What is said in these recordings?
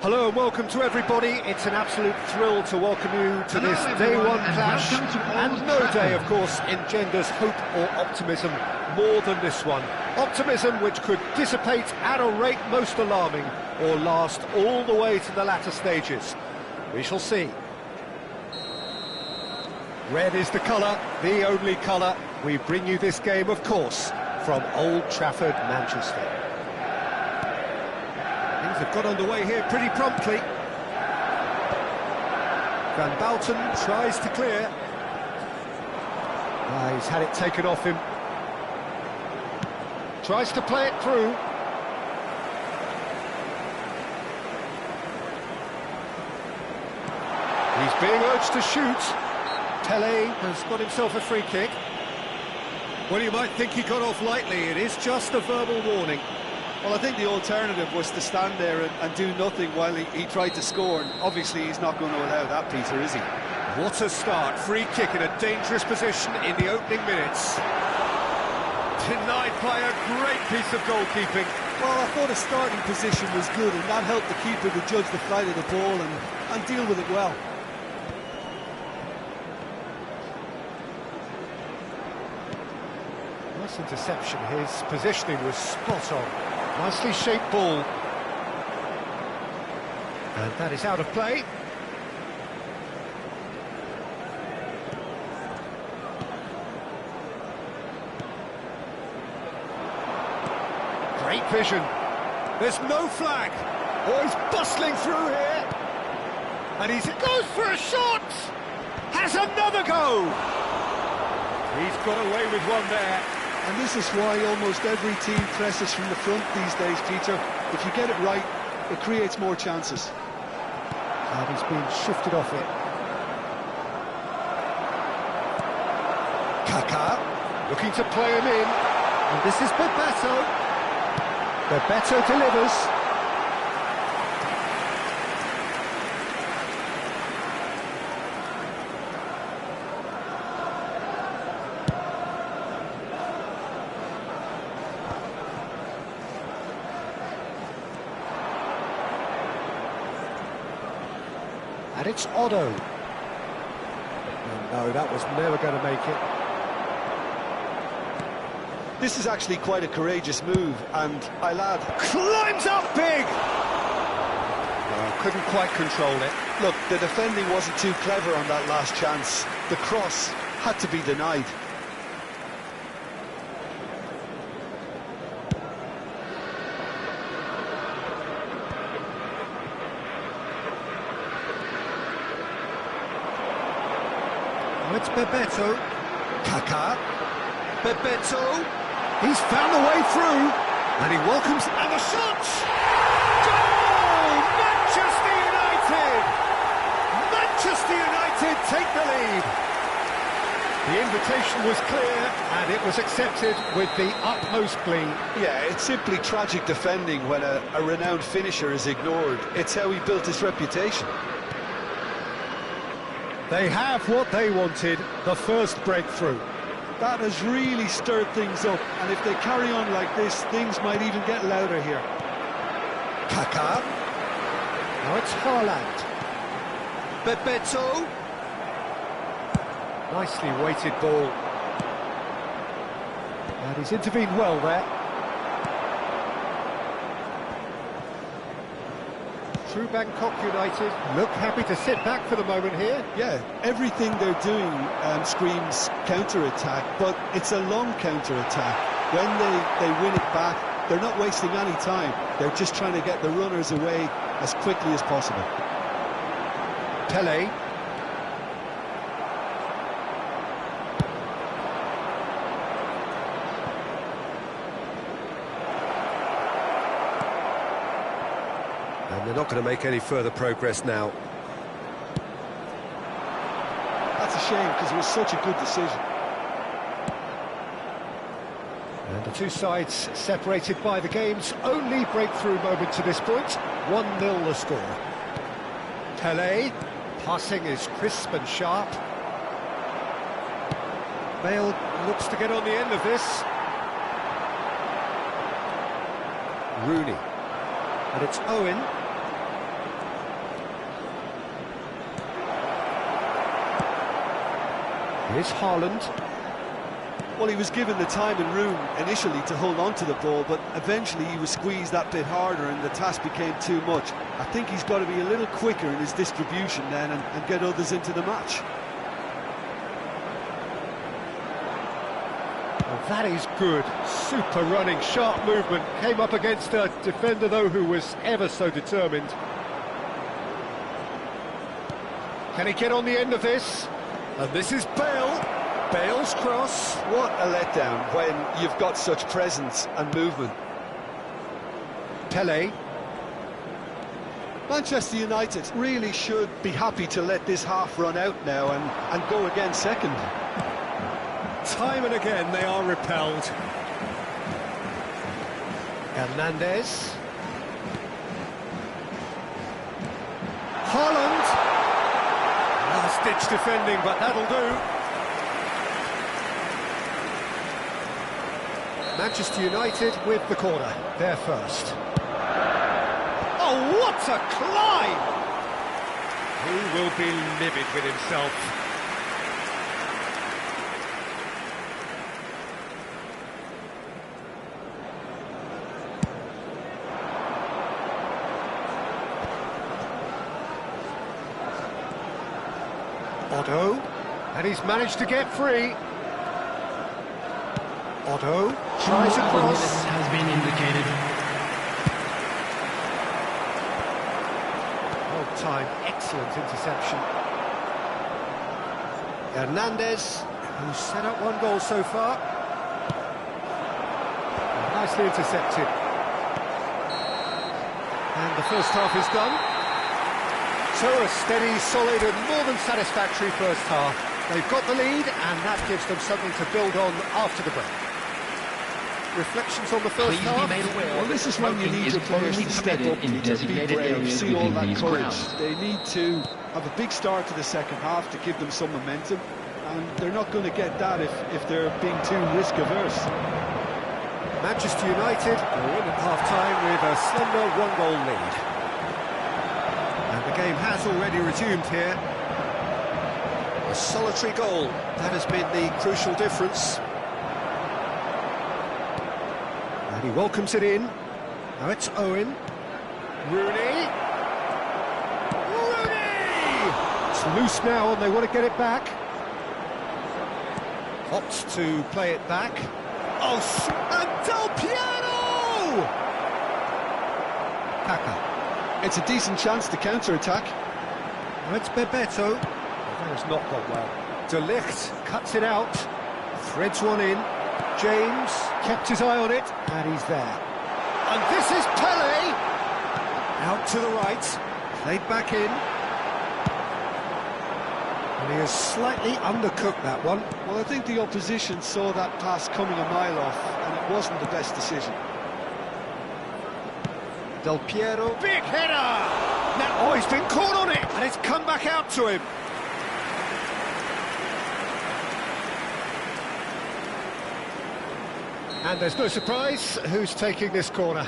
Hello and welcome to everybody. It's an absolute thrill to welcome you to this day one clash, and no day, of course, engenders hope or optimism more than this one. Optimism which could dissipate at a rate most alarming or last all the way to the latter stages. We shall see. Red is the colour, the only colour. We bring you this game, of course, from Old Trafford, Manchester. Things have got underway here pretty promptly. Van Bouten tries to clear. He's had it taken off him. Tries to play it through. He's being urged to shoot. Tele has got himself a free kick. Well, you might think he got off lightly. It is just a verbal warning. Well, I think the alternative was to stand there and do nothing while he tried to score, and obviously he's not going to allow that, Peter, is he? What a start. Free kick in a dangerous position in the opening minutes. Denied by a great piece of goalkeeping. Well, I thought his starting position was good, and that helped the keeper to judge the flight of the ball and deal with it well. Nice interception. His positioning was spot on. Nicely shaped ball. And that is out of play. Great vision. There's no flag. Oh, he's bustling through here. And he goes for a shot. Has another go. He's got away with one there. And this is why almost every team presses from the front these days, Peter. If you get it right, it creates more chances. And he's been shifted off it. Kaká looking to play him in. And this is Bebeto. Bebeto delivers. And it's Otto. Oh, no, that was never going to make it. This is actually quite a courageous move, and Ilad climbs up big! Oh, couldn't quite control it. Look, the defending wasn't too clever on that last chance. The cross had to be denied. It's Bebeto. Kaká. Bebeto. He's found a way through. And he welcomes... And the shot! Goal! Manchester United! Manchester United take the lead. The invitation was clear, and it was accepted with the utmost glee. Yeah, it's simply tragic defending when a renowned finisher is ignored. It's how he built his reputation. They have what they wanted, the first breakthrough. That has really stirred things up, and if they carry on like this, things might even get louder here. Kaká. Now it's Haaland. Bebeto. Nicely weighted ball. And he's intervened well there. Through Bangkok United, look happy to sit back for the moment here. Yeah, everything they're doing screams counter-attack, but it's a long counter-attack. When they win it back, they're not wasting any time. They're just trying to get the runners away as quickly as possible. Tele. And they're not going to make any further progress now. That's a shame, because it was such a good decision. And the two sides separated by the game's only breakthrough moment to this point. 1-0 the score. Tele, passing is crisp and sharp. Bale looks to get on the end of this. Rooney. And it's Owen. Here's Haaland. Well, he was given the time and room initially to hold on to the ball, but eventually he was squeezed that bit harder and the task became too much. I think he's got to be a little quicker in his distribution then and get others into the match. Well, that is good. Super running, sharp movement. Came up against a defender, though, who was ever so determined. Can he get on the end of this? And this is Bale. Bale's cross. What a letdown when you've got such presence and movement. Pele. Manchester United really should be happy to let this half run out now and go again second. Time and again they are repelled. Hernandez. Haaland. Last-ditch defending, but that'll do. Manchester United with the corner. They're first. Oh, what a climb! He will be livid with himself. Otto, and he's managed to get free. Otto tries a cross. Has been indicated. Well timed, excellent interception. Hernandez, who's set up one goal so far. Nicely intercepted. And the first half is done. So a steady, solid and more than satisfactory first half. They've got the lead and that gives them something to build on after the break. Reflections on the first half? Please be made aware. Well, this is when you need your players to step up, Peter, be brave, see all that courage. They need to have a big start to the second half to give them some momentum, and they're not going to get that if they're being too risk-averse. Manchester United are in at half-time with a slender one-goal lead. And the game has already resumed here. A solitary goal, that has been the crucial difference. And he welcomes it in. Now it's Owen. Rooney! Rooney! It's loose now and they want to get it back. Opts to play it back. Oh, and Del Piero! Kaka. It's a decent chance to counter-attack. Now it's Bebeto. That has not gone well. De Ligt cuts it out. Threads one in. James kept his eye on it, and he's there. And this is Pele! Out to the right, played back in. And he has slightly undercooked that one. Well, I think the opposition saw that pass coming a mile off, and it wasn't the best decision. Del Piero, big header! Now, oh, he's been caught on it, and it's come back out to him. And there's no surprise who's taking this corner.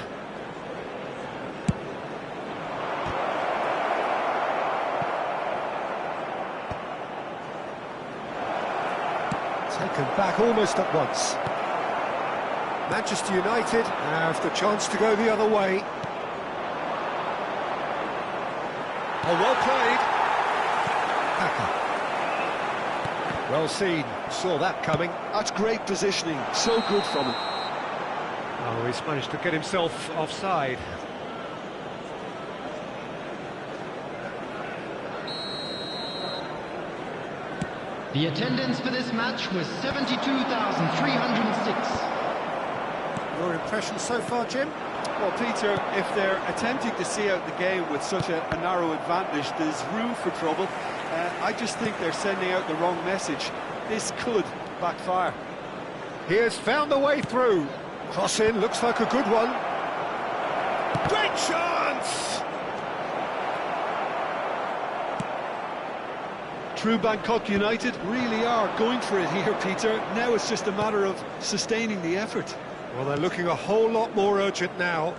Taken back almost at once. Manchester United have the chance to go the other way. Oh, well played. Kaka. Well seen, saw that coming. That's great positioning, so good from him. Oh, he's managed to get himself offside. The attendance for this match was 72,306. Your impression so far, Jim? Well, Peter, if they're attempting to see out the game with such a narrow advantage, there's room for trouble. I just think they're sending out the wrong message. This could backfire. He has found the way through. Cross in, looks like a good one. Great chance! True Bangkok United really are going for it here, Peter. Now it's just a matter of sustaining the effort. Well, they're looking a whole lot more urgent now.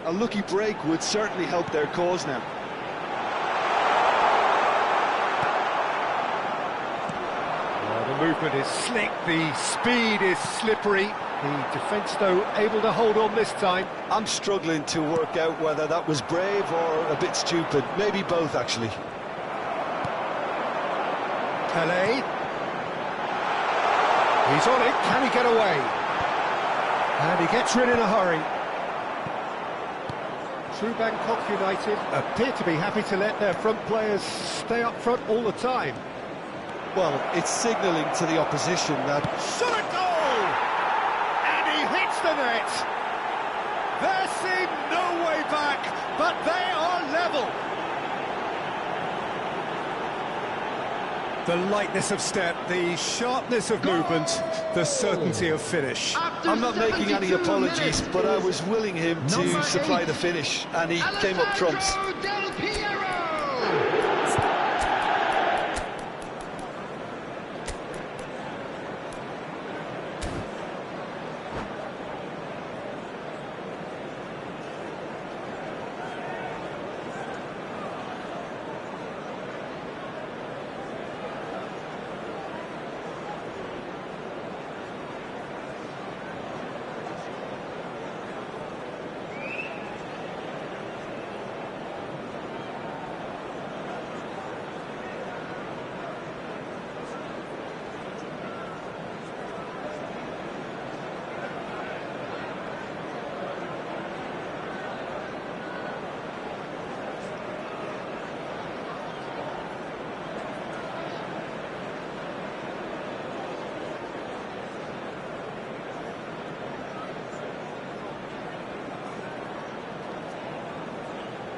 A lucky break would certainly help their cause now. The movement is slick, the speed is slippery. The defence, though, able to hold on this time. I'm struggling to work out whether that was brave or a bit stupid. Maybe both, actually. Pele. He's on it, can he get away? And he gets rid in a hurry. True Bangkok United appear to be happy to let their front players stay up front all the time. Well, it's signalling to the opposition that... Shot a goal! And he hits the net! There seemed no way back, but they are level! The lightness of step, the sharpness of movement, the certainty of finish. I'm not making any apologies, but I was willing him to supply the finish, and he came up trumps.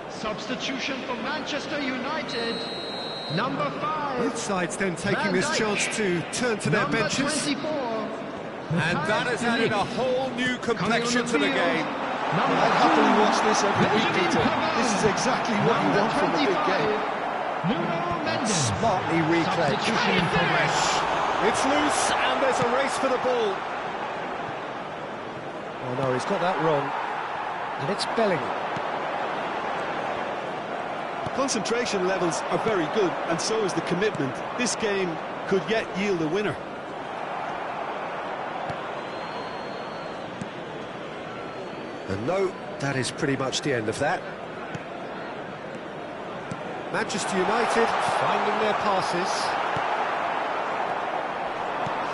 Substitution for Manchester United, number 5. Both sides then taking this chance to turn to their benches. 24. And that has added a whole new complexion to the game. I'd happily watch this every week, Peter. This is exactly what you want from a big game. Smartly replayed. Finish! It's loose and there's a race for the ball. Oh no, he's got that wrong. And it's Bellingham. Concentration levels are very good, and so is the commitment. This game could yet yield a winner. And no, that is pretty much the end of that. Manchester United finding their passes.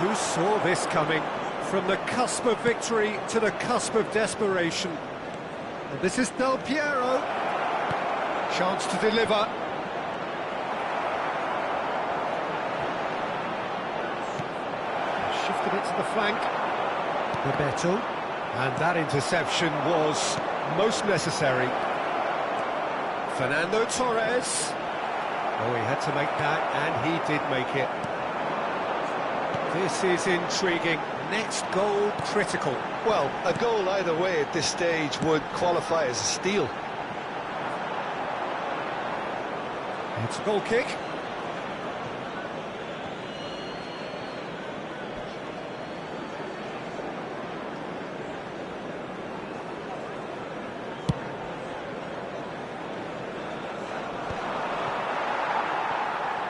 Who saw this coming? From the cusp of victory to the cusp of desperation. And this is Del Piero. Chance to deliver. Shifted it to the flank. Bebeto. And that interception was most necessary. Fernando Torres. Oh, he had to make that, and he did make it. This is intriguing. Next goal critical. Well, a goal either way at this stage would qualify as a steal. It's a goal kick.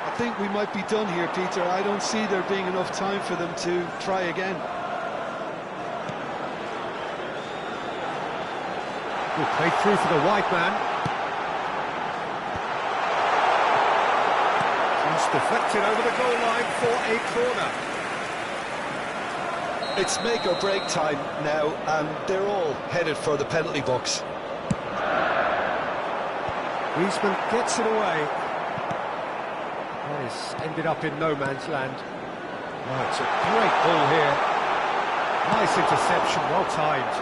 I think we might be done here, Peter. I don't see there being enough time for them to try again. Good played through for the wide man. Deflected over the goal line for a corner. It's make or break time now, and they're all headed for the penalty box. Griezmann gets it away. This ended up in no man's land. Oh, it's a great ball here. Nice interception, well timed.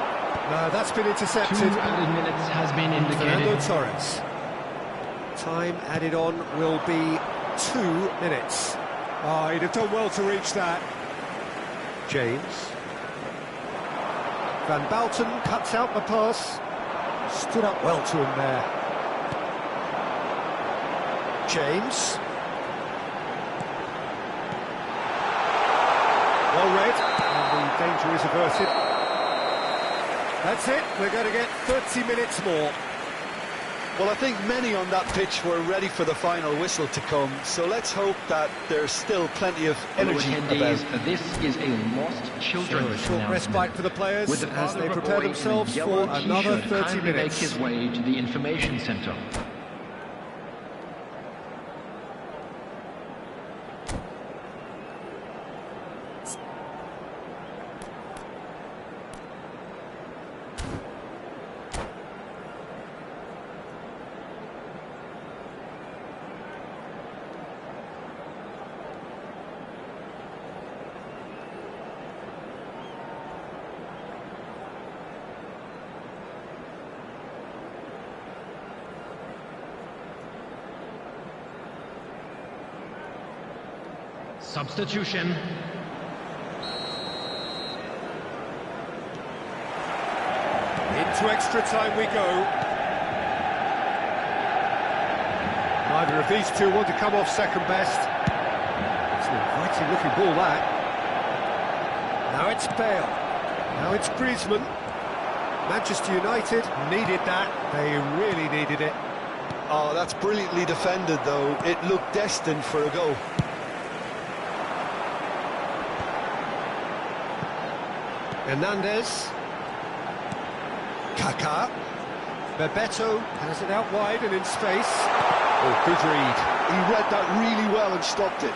No, that's been intercepted. 2 added minutes has been indicated. Fernando Torres. Time added on will be 2 minutes. Oh, he'd have done well to reach that. James. Van Balten cuts out the pass. Stood up well to him there. James. Well read, and the danger is averted. That's it, we're going to get 30 minutes more. Well, I think many on that pitch were ready for the final whistle to come, so let's hope that there's still plenty of energy about. This is a lost children So a short respite for the players with the as father they prepare reporting themselves in a for yellow another t-shirt 30 kindly minutes. make his way to the information centre. Substitution. Into extra time we go. Neither of these two want to come off second best. It's an inviting looking ball, that. Now it's Bale. Now it's Griezmann. Manchester United needed that. They really needed it. Oh, that's brilliantly defended, though. It looked destined for a goal. Hernandez. Kaká. Bebeto has it out wide and in space. Oh, good read. He read that really well and stopped it.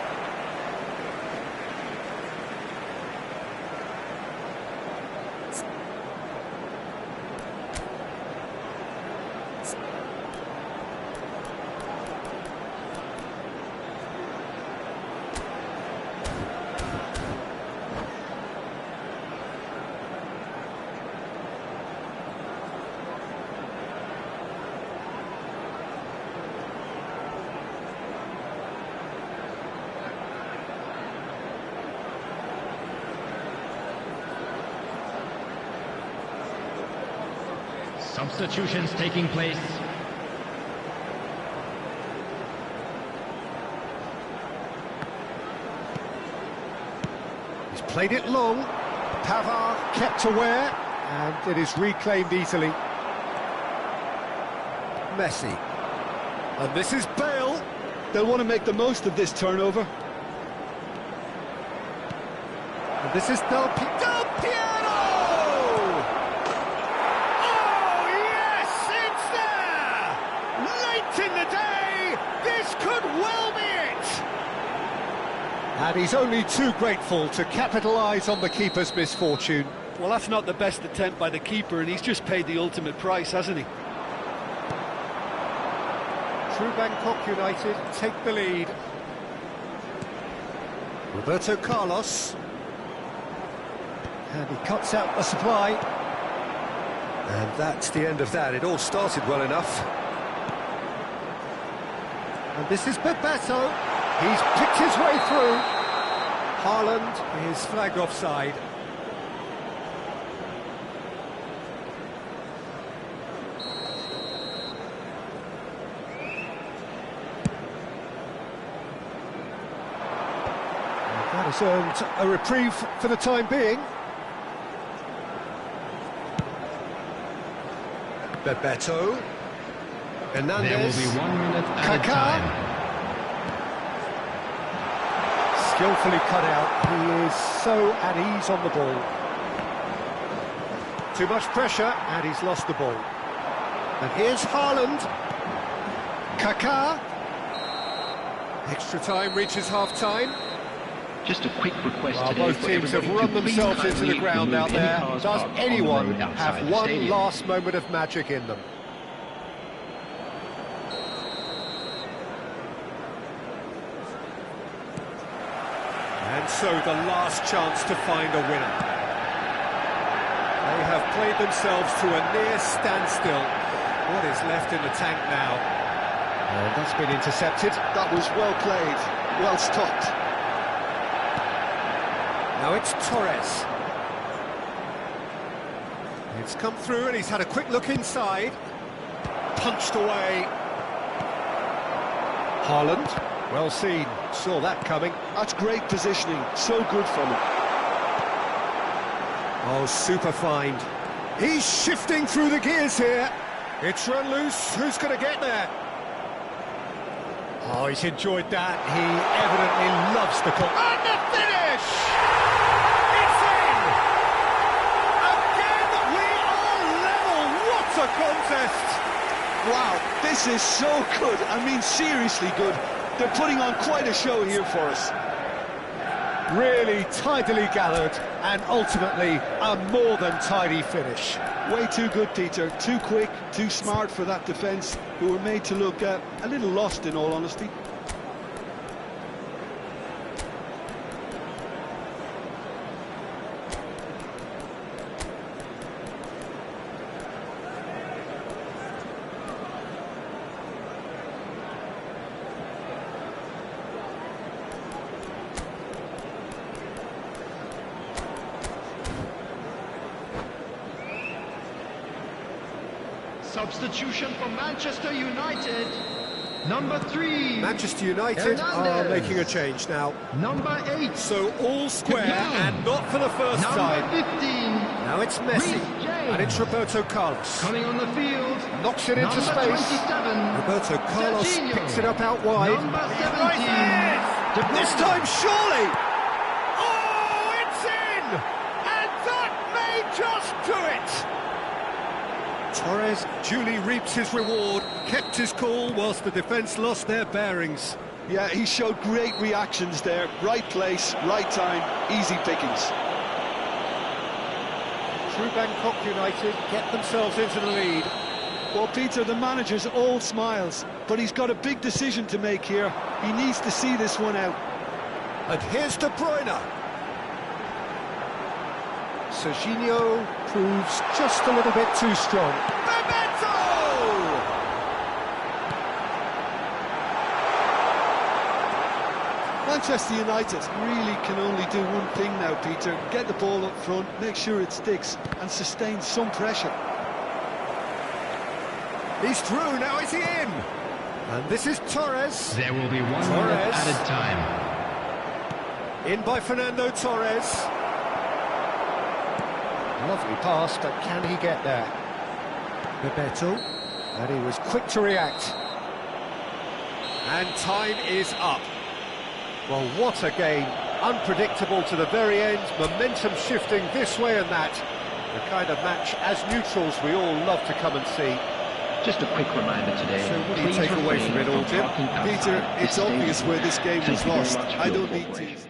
Substitutions taking place. He's played it long. Pavard kept aware, and it is reclaimed easily. Messi. And this is Bale. They'll want to make the most of this turnover. And this is Del Piero! Oh, yes, it's there! Late in the day, this could well be it! And he's only too grateful to capitalise on the keeper's misfortune. Well, that's not the best attempt by the keeper, and he's just paid the ultimate price, hasn't he? True Bangkok United take the lead. Roberto Carlos. And he cuts out the supply. And that's the end of that. It all started well enough. And this is Bebeto. He's picked his way through. Haaland is flagged offside. That has earned a reprieve for the time being. Bebeto. Hernandez. There will be 1 minute added Kaká. time. Skillfully cut out. He is so at ease on the ball. Too much pressure, and he's lost the ball. And here's Haaland. Kaká. Extra time reaches half-time. Just a quick request Well, today both for teams have everybody run to please themselves into the kindly ground remove out any there. cars Does parked on the anyone road outside have the one stadium. last moment of magic in them? And so the last chance to find a winner. They have played themselves to a near standstill. What is left in the tank now? And that's been intercepted. That was well played, well stopped. Now it's Torres. It's come through and he's had a quick look inside. Punched away. Haaland, well seen, saw that coming. That's great positioning, so good from him. Oh, super find. He's shifting through the gears here. It's run loose. Who's going to get there? Oh, he's enjoyed that. He evidently loves the call. And the finish! It's in! Again, we are level. What a contest! Wow, this is so good. I mean, seriously good. They're putting on quite a show here for us. Really tidily gathered, and ultimately a more than tidy finish. Way too good, Peter. Too quick, too smart for that defence, who were made to look a little lost, in all honesty. Substitution for Manchester United. Number 3. Manchester United are Hernandez. making a change now. Number 8. So all square, Giai. and not for the first Number time. 15. Now it's Messi, Giai. and it's Roberto Carlos. Coming on the field. Knocks it into Number space. 27. Roberto Carlos Serginho. picks it up out wide. Number 17. Right De in! This Bruyne. time, surely! Oh, it's in! And that may just do it! Torres duly reaps his reward, kept his cool whilst the defence lost their bearings. Yeah, he showed great reactions there. Right place, right time, easy pickings. True Bangkok United get themselves into the lead. Well, Peter, the manager's all smiles, but he's got a big decision to make here. He needs to see this one out. And here's De Bruyne. Serginho proves just a little bit too strong. Bebeto! Manchester United really can only do one thing now, Peter. Get the ball up front, make sure it sticks, and sustain some pressure. He's through, now is he in? And this is Torres. There will be 1 minute Torres. added time. In by Fernando Torres. Lovely pass, but can he get there? Bebeto, and he was quick to react. And time is up. Well, what a game. Unpredictable to the very end, momentum shifting this way and that. The kind of match, as neutrals, we all love to come and see. Just a quick reminder today. So what do you please take away refrain from it all, Jim? talking outside Peter, this it's obvious stadium. where this game Thank was you very lost. much for I your don't need to... cooperation.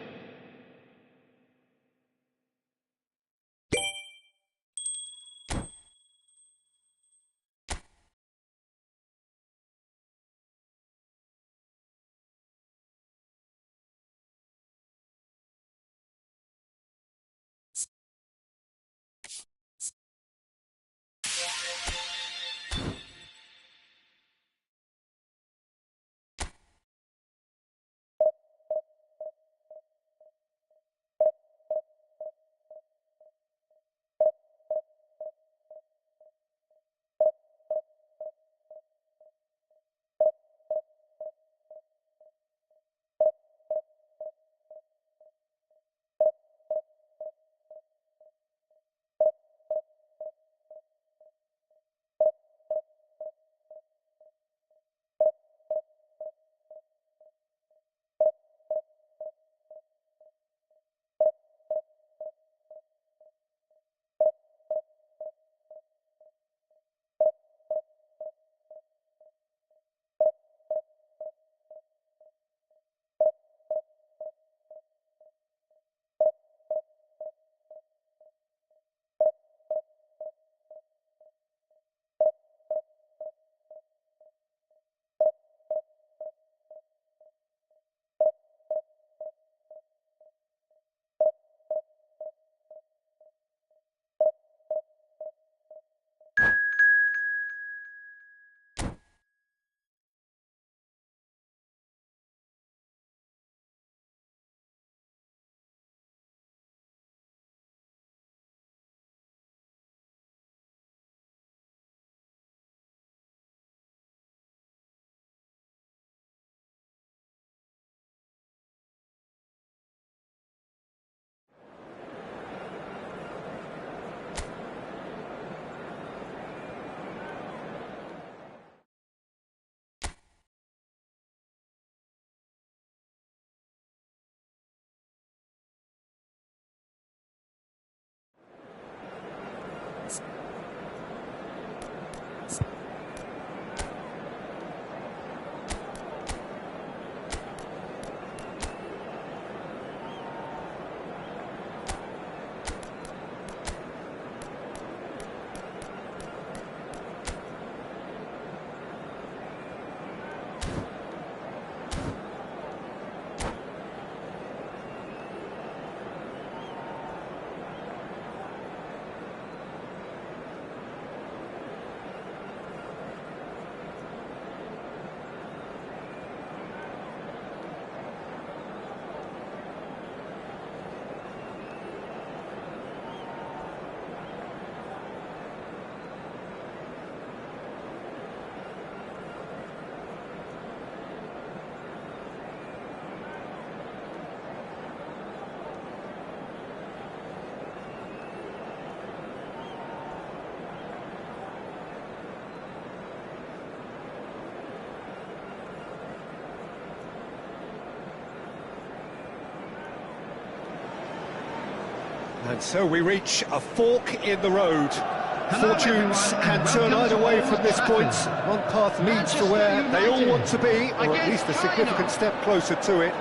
And so we reach a fork in the road. Hello, Fortunes everyone, can and turn welcome either to way Old from this point. Trafford. One path leads to Manchester where they all United want to be, or at against least a China. significant step closer to it.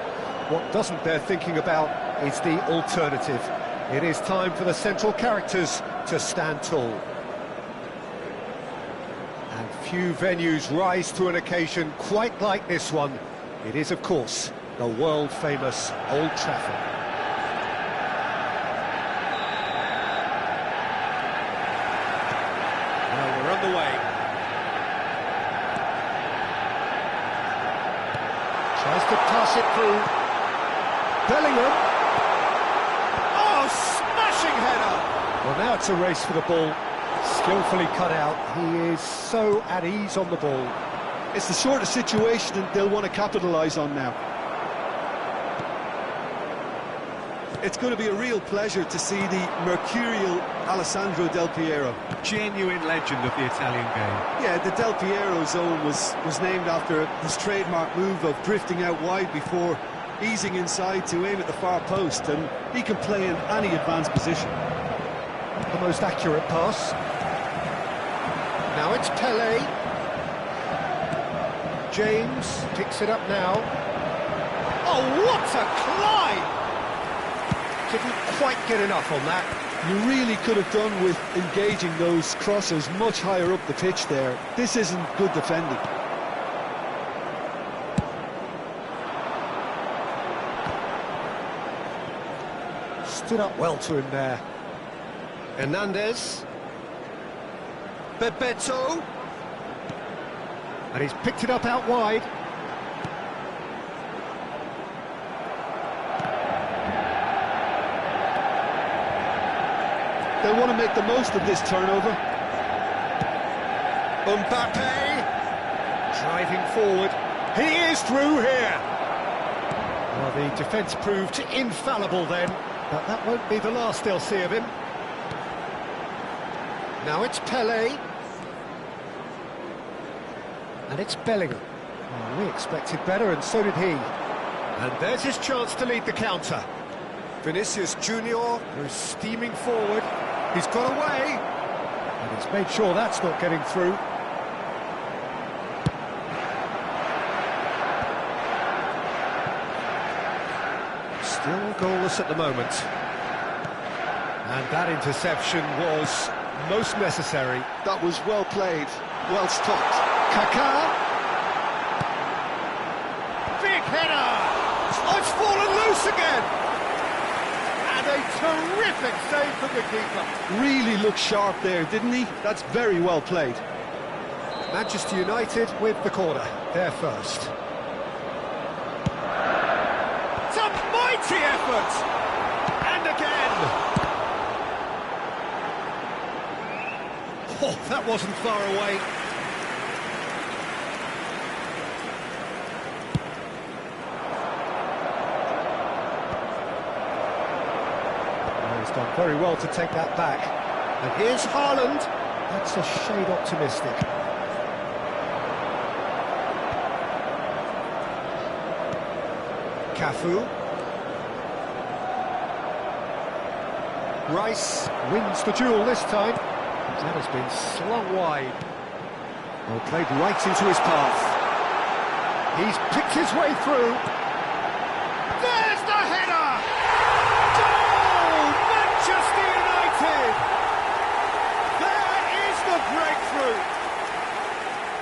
What doesn't bear thinking about is the alternative. It is time for the central characters to stand tall. And few venues rise to an occasion quite like this one. It is, of course, the world-famous Old Trafford. Well, we're underway. Tries to pass it through. Bellingham. Oh, smashing header! Well, now it's a race for the ball. Skillfully cut out. He is so at ease on the ball. It's the sort of situation that they'll want to capitalise on now. It's going to be a real pleasure to see the mercurial Alessandro Del Piero. Genuine legend of the Italian game. Yeah, the Del Piero zone was named after his trademark move of drifting out wide before easing inside to aim at the far post, and he can play in any advanced position. The most accurate pass. Now it's Pele. James picks it up now. Oh, what a climb! Didn't quite get enough on that. You really could have done with engaging those crossers much higher up the pitch there. This isn't good defending. Stood up well to him there. Hernandez. Bebeto. And he's picked it up out wide. They want to make the most of this turnover. Mbappe. Driving forward. He is through here. Well, the defence proved infallible then, but that won't be the last they'll see of him. Now it's Pele. And it's Bellingham. Well, we expected better, and so did he. And there's his chance to lead the counter. Vinicius Junior goes steaming forward. He's got away. And he's made sure that's not getting through. Still goalless at the moment. And that interception was most necessary. That was well played, well stopped. Kaká. Big header! Oh, it's fallen loose again! And a terrific save from the keeper. Really looked sharp there, didn't he? That's very well played. Manchester United with the corner, they're first. It's a mighty effort! And again! Oh, that wasn't far away. He's done very well to take that back. And here's Haaland. That's a shade optimistic. Cafu. Rice wins the duel this time. That has been slung wide. Well, played right into his path. He's picked his way through. There's the header! Goal! Manchester United! There is the breakthrough!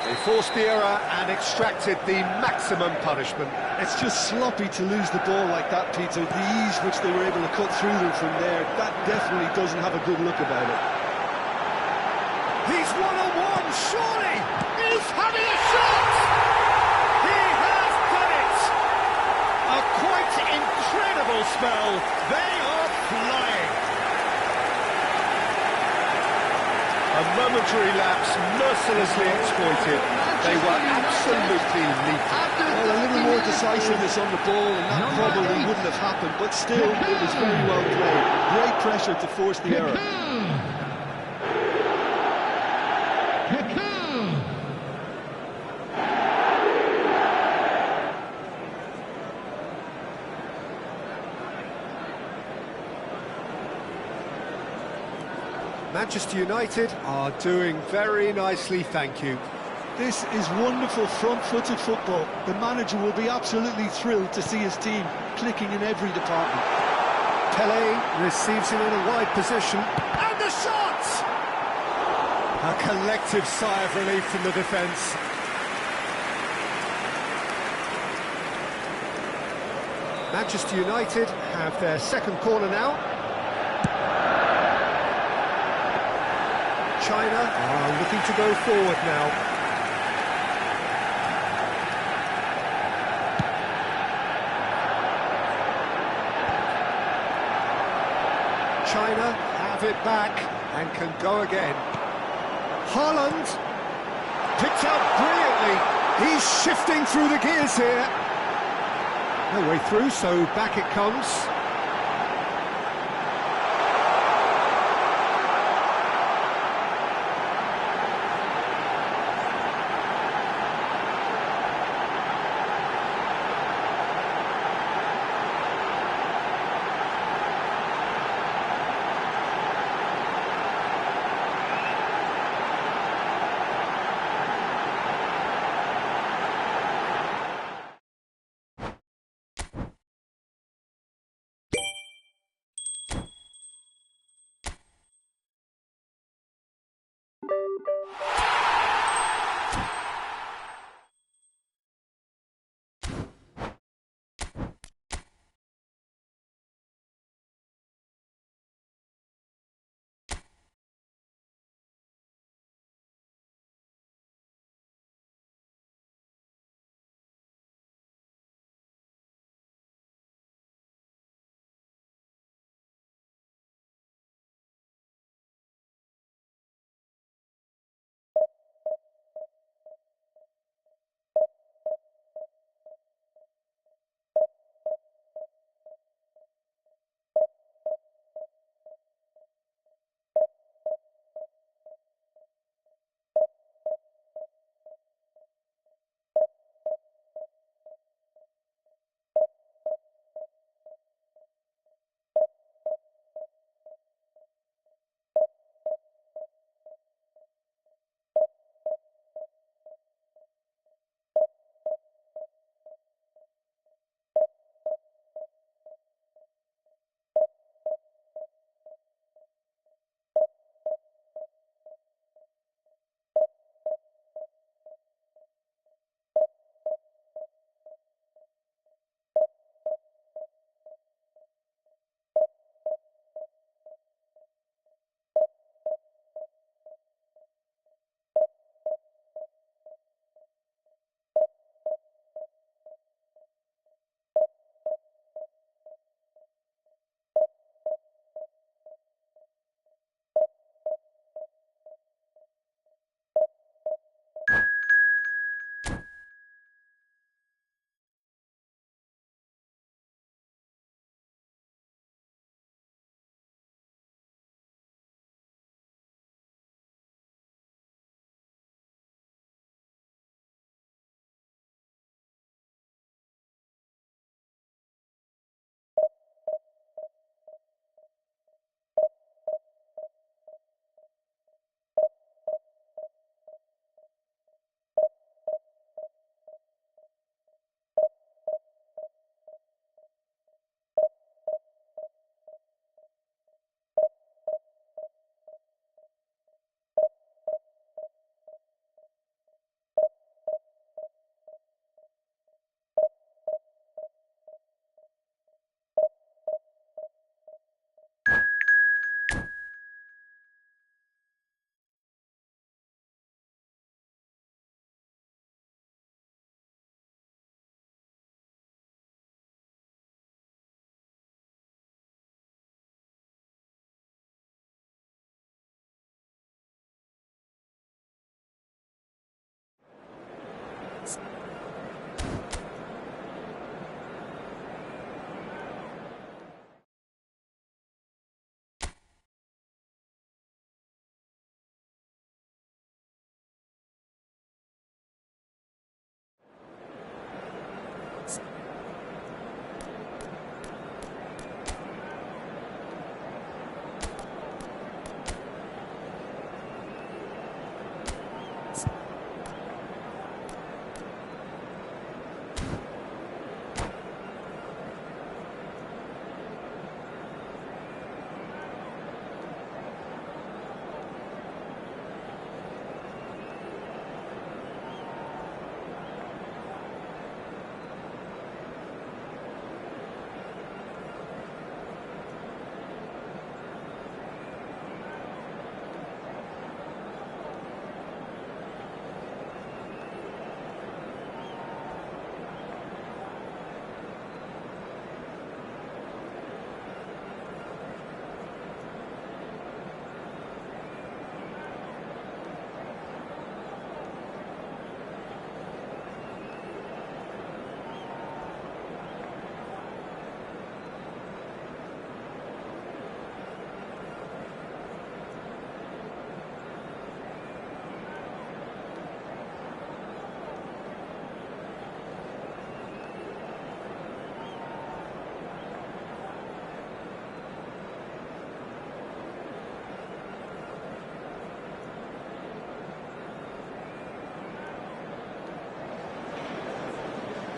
They forced the error and extracted the maximum punishment. It's just sloppy to lose the ball like that, Peter. The ease which they were able to cut through them from there, that definitely doesn't have a good look about it. He's one-on-one, surely! He's having a shot! He has done it! A quite incredible spell. They are flying. A momentary lapse, mercilessly exploited. They were absolutely lethal. Well, a little more decisiveness on the ball, and that probably wouldn't have happened, but still, it was very well played. Great pressure to force the error. Manchester United are doing very nicely, thank you. This is wonderful front-footed football. The manager will be absolutely thrilled to see his team clicking in every department. Pelé receives him in a wide position, and the shot! A collective sigh of relief from the defence. Manchester United have their second corner now. China are looking to go forward now. China have it back and can go again. Haaland picked out brilliantly. He's shifting through the gears here. No way through, so back it comes.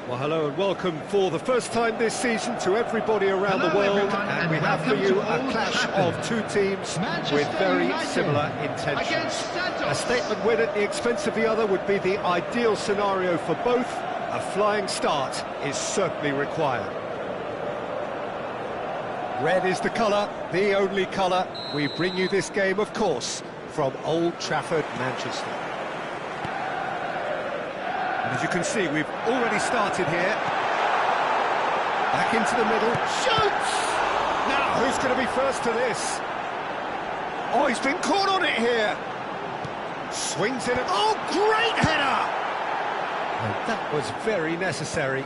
Well, hello and welcome for the first time this season to everybody around Hello, the world, everyone, and and we have for welcome you to a Old clash Trafford. of two teams Manchester with very United similar intentions. against Santos. A statement win at the expense of the other would be the ideal scenario for both. A flying start is certainly required. Red is the colour, the only colour. We bring you this game, of course, from Old Trafford, Manchester. And as you can see, we've already started here. Back into the middle, shoots! Now, who's going to be first to this? Oh, he's been caught on it here. Swings in, oh, great header! And that was very necessary.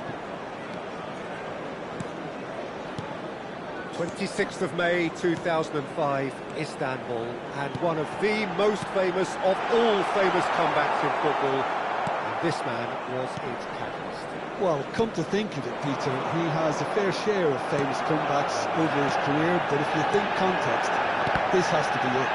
26th of May 2005, Istanbul, and one of the most famous of all famous comebacks in football. And this man was its catalyst. Well, come to think of it, Peter, he has a fair share of famous comebacks over his career, but if you think context, this has to be it.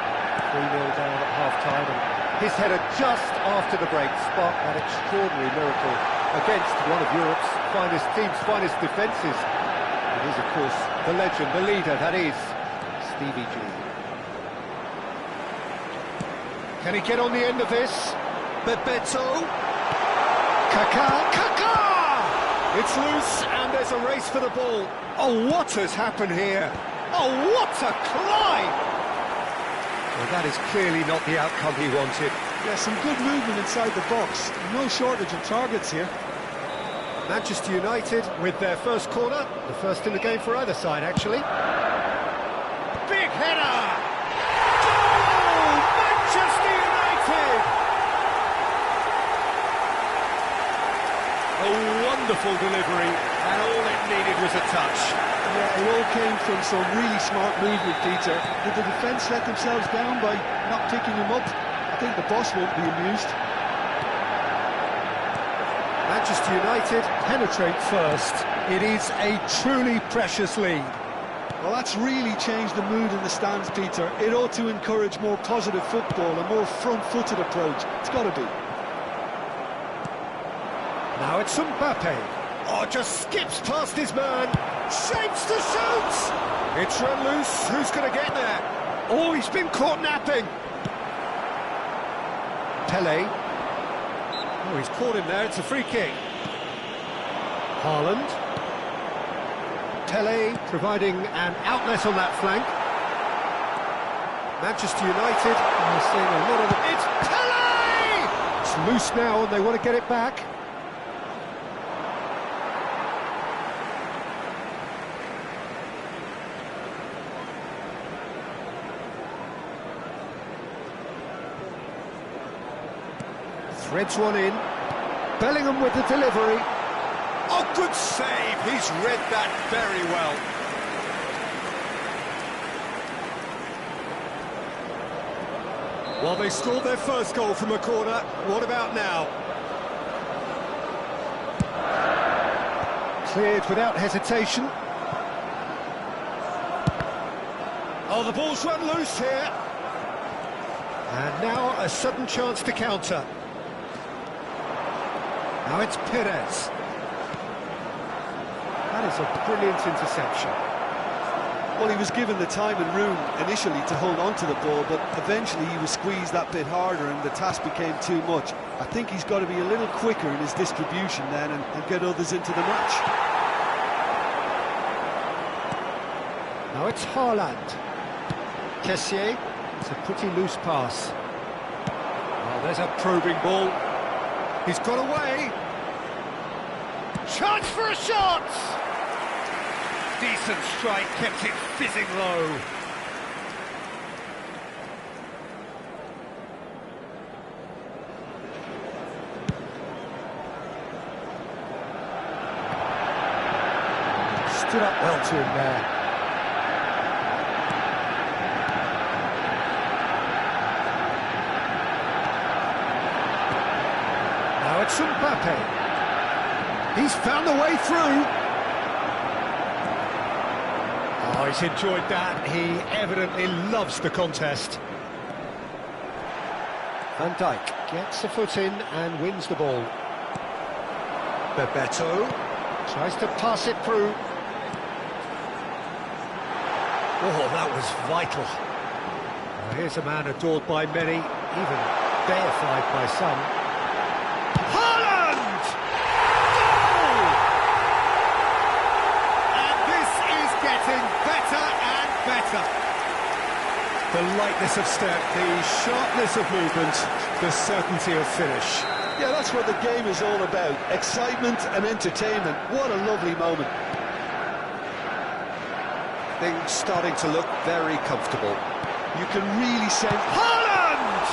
3-0 down at half-time, and his header just after the break sparked that extraordinary miracle against one of Europe's finest teams, finest defences. It is, of course, the legend, the leader, that is Stevie G. Can he get on the end of this? Bebeto. Kaká! It's loose, and there's a race for the ball. Oh, what has happened here? Oh, what a climb! Well, that is clearly not the outcome he wanted. Yeah, some good movement inside the box. No shortage of targets here. Manchester United with their first corner, the first in the game for either side, actually. Big header! Goal! Manchester United! A wonderful delivery, and all it needed was a touch. Yeah, it all came from some really smart movement, Peter. Did the defence let themselves down by not picking him up? I think the boss won't be amused. Manchester United penetrate first. It is a truly precious lead. Well, that's really changed the mood in the stands, Peter. It ought to encourage more positive football, a more front-footed approach. It's got to be. Now it's Mbappe. Oh, just skips past his man. Shapes to shoot. It's run loose. Who's going to get there? Oh, he's been caught napping. Pele. Oh, he's caught him there. It's a free kick. Haaland. Pele providing an outlet on that flank. Manchester United are seeing a lot of them. It's Pele! It's loose now and they want to get it back. Threads one in. Bellingham with the delivery. Oh, good save. He's read that very well. Well, they scored their first goal from a corner. What about now? Cleared without hesitation. Oh, the ball's run loose here. And now a sudden chance to counter. Now it's Perez. That is a brilliant interception. Well, he was given the time and room initially to hold on to the ball, but eventually he was squeezed that bit harder and the task became too much. I think he's got to be a little quicker in his distribution then and get others into the match. Now it's Haaland. Kessié. It's a pretty loose pass. Well, there's a probing ball. He's got away. Chance for a shot! Decent strike, kept it fizzing low. Stood up well to him there. Now it's Mbappe. He's found the way through. Oh, he's enjoyed that. He evidently loves the contest. Van Dijk gets the foot in and wins the ball. Bebeto Tries to pass it through. Oh, that was vital. Well, here's a man adored by many, even deified by some. Haaland! Goal! And this is getting better and better. The lightness of step, the sharpness of movement, the certainty of finish. Yeah, that's what the game is all about. Excitement and entertainment. What a lovely moment. Things starting to look very comfortable. You can really sense... Haaland!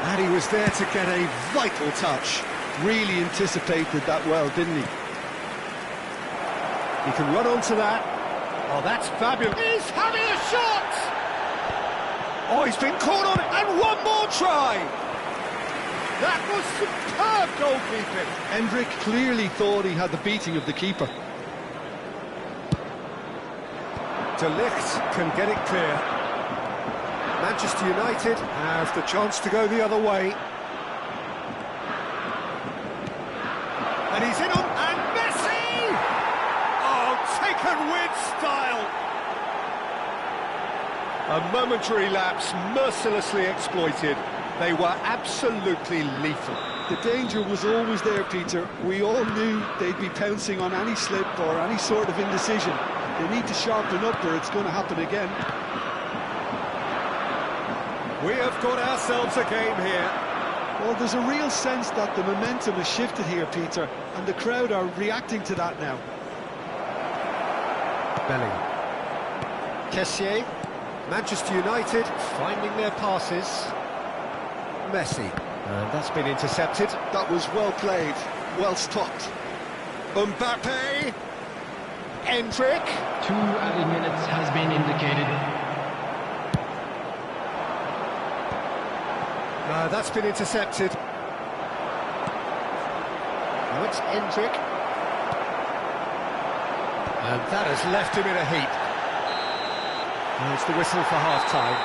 And he was there to get a vital touch. Really anticipated that well, didn't he? He can run onto that. Oh, that's fabulous. He's having a shot! Oh, he's been caught on it, and one more try! That was superb goalkeeping. Hendrick clearly thought he had the beating of the keeper. De Ligt can get it clear. Manchester United have the chance to go the other way. And he's in on, and Messi! Oh, taken with style. A momentary lapse, mercilessly exploited. They were absolutely lethal. The danger was always there, Peter. We all knew they'd be pouncing on any slip or any sort of indecision. They need to sharpen up or it's going to happen again. We have got ourselves a game here. Well, there's a real sense that the momentum has shifted here, Peter, and the crowd are reacting to that now. Bellingham. Kessié. Manchester United finding their passes. Messi. And that's been intercepted. That was well played, well stopped. Mbappe. Hendrick. 2 added minutes has been indicated. No, that's been intercepted. Now it's Hendrick. And that has left him in a heap. And it's the whistle for half-time.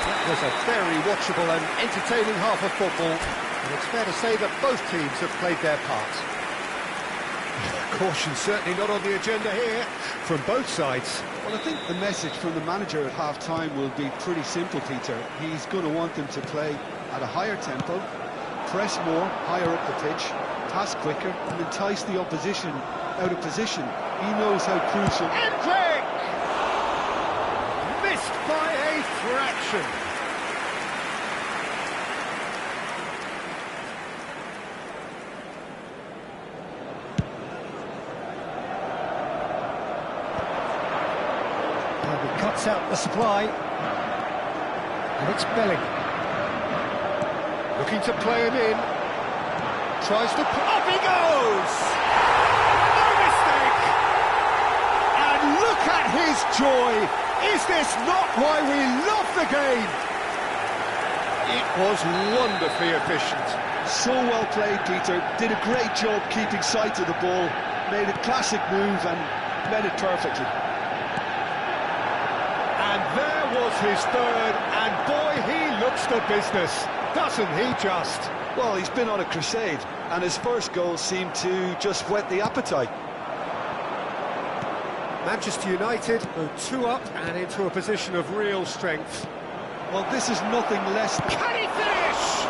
That was a very watchable and entertaining half of football. And it's fair to say that both teams have played their part. Caution certainly not on the agenda here from both sides. Well, I think the message from the manager at half-time will be pretty simple, Peter. He's going to want them to play at a higher tempo, press more, higher up the pitch, pass quicker, and entice the opposition out of position. He knows how crucial... Hendrick! Missed by a fraction. Cuts out the supply, and it's Bellingham looking to play him in, tries to up he goes, no mistake, and look at his joy. Is this not why we love the game? It was wonderfully efficient. So well played, Peter. Did a great job keeping sight of the ball, made a classic move and met it perfectly. And there was his third, and boy, he looks the business, doesn't he just? Well, he's been on a crusade, and his first goal seemed to just whet the appetite. Manchester United go 2 up and into a position of real strength. Well, this is nothing less than... Can he finish?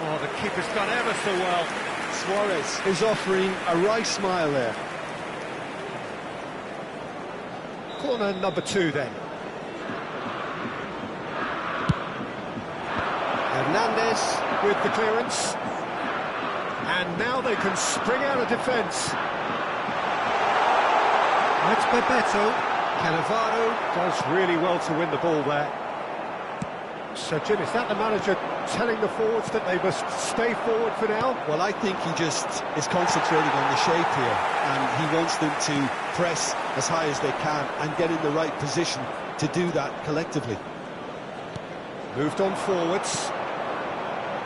Oh, the keeper's done ever so well. Suarez is offering a wry smile there. Corner number 2 then. Hernandez with the clearance. And now they can spring out of defence. That's Bebeto. Cannavaro does really well to win the ball there. So, Jim, is that the manager telling the forwards that they must stay forward for now? Well, I think he just is concentrating on the shape here, and he wants them to press as high as they can and get in the right position to do that collectively. Moved on forwards.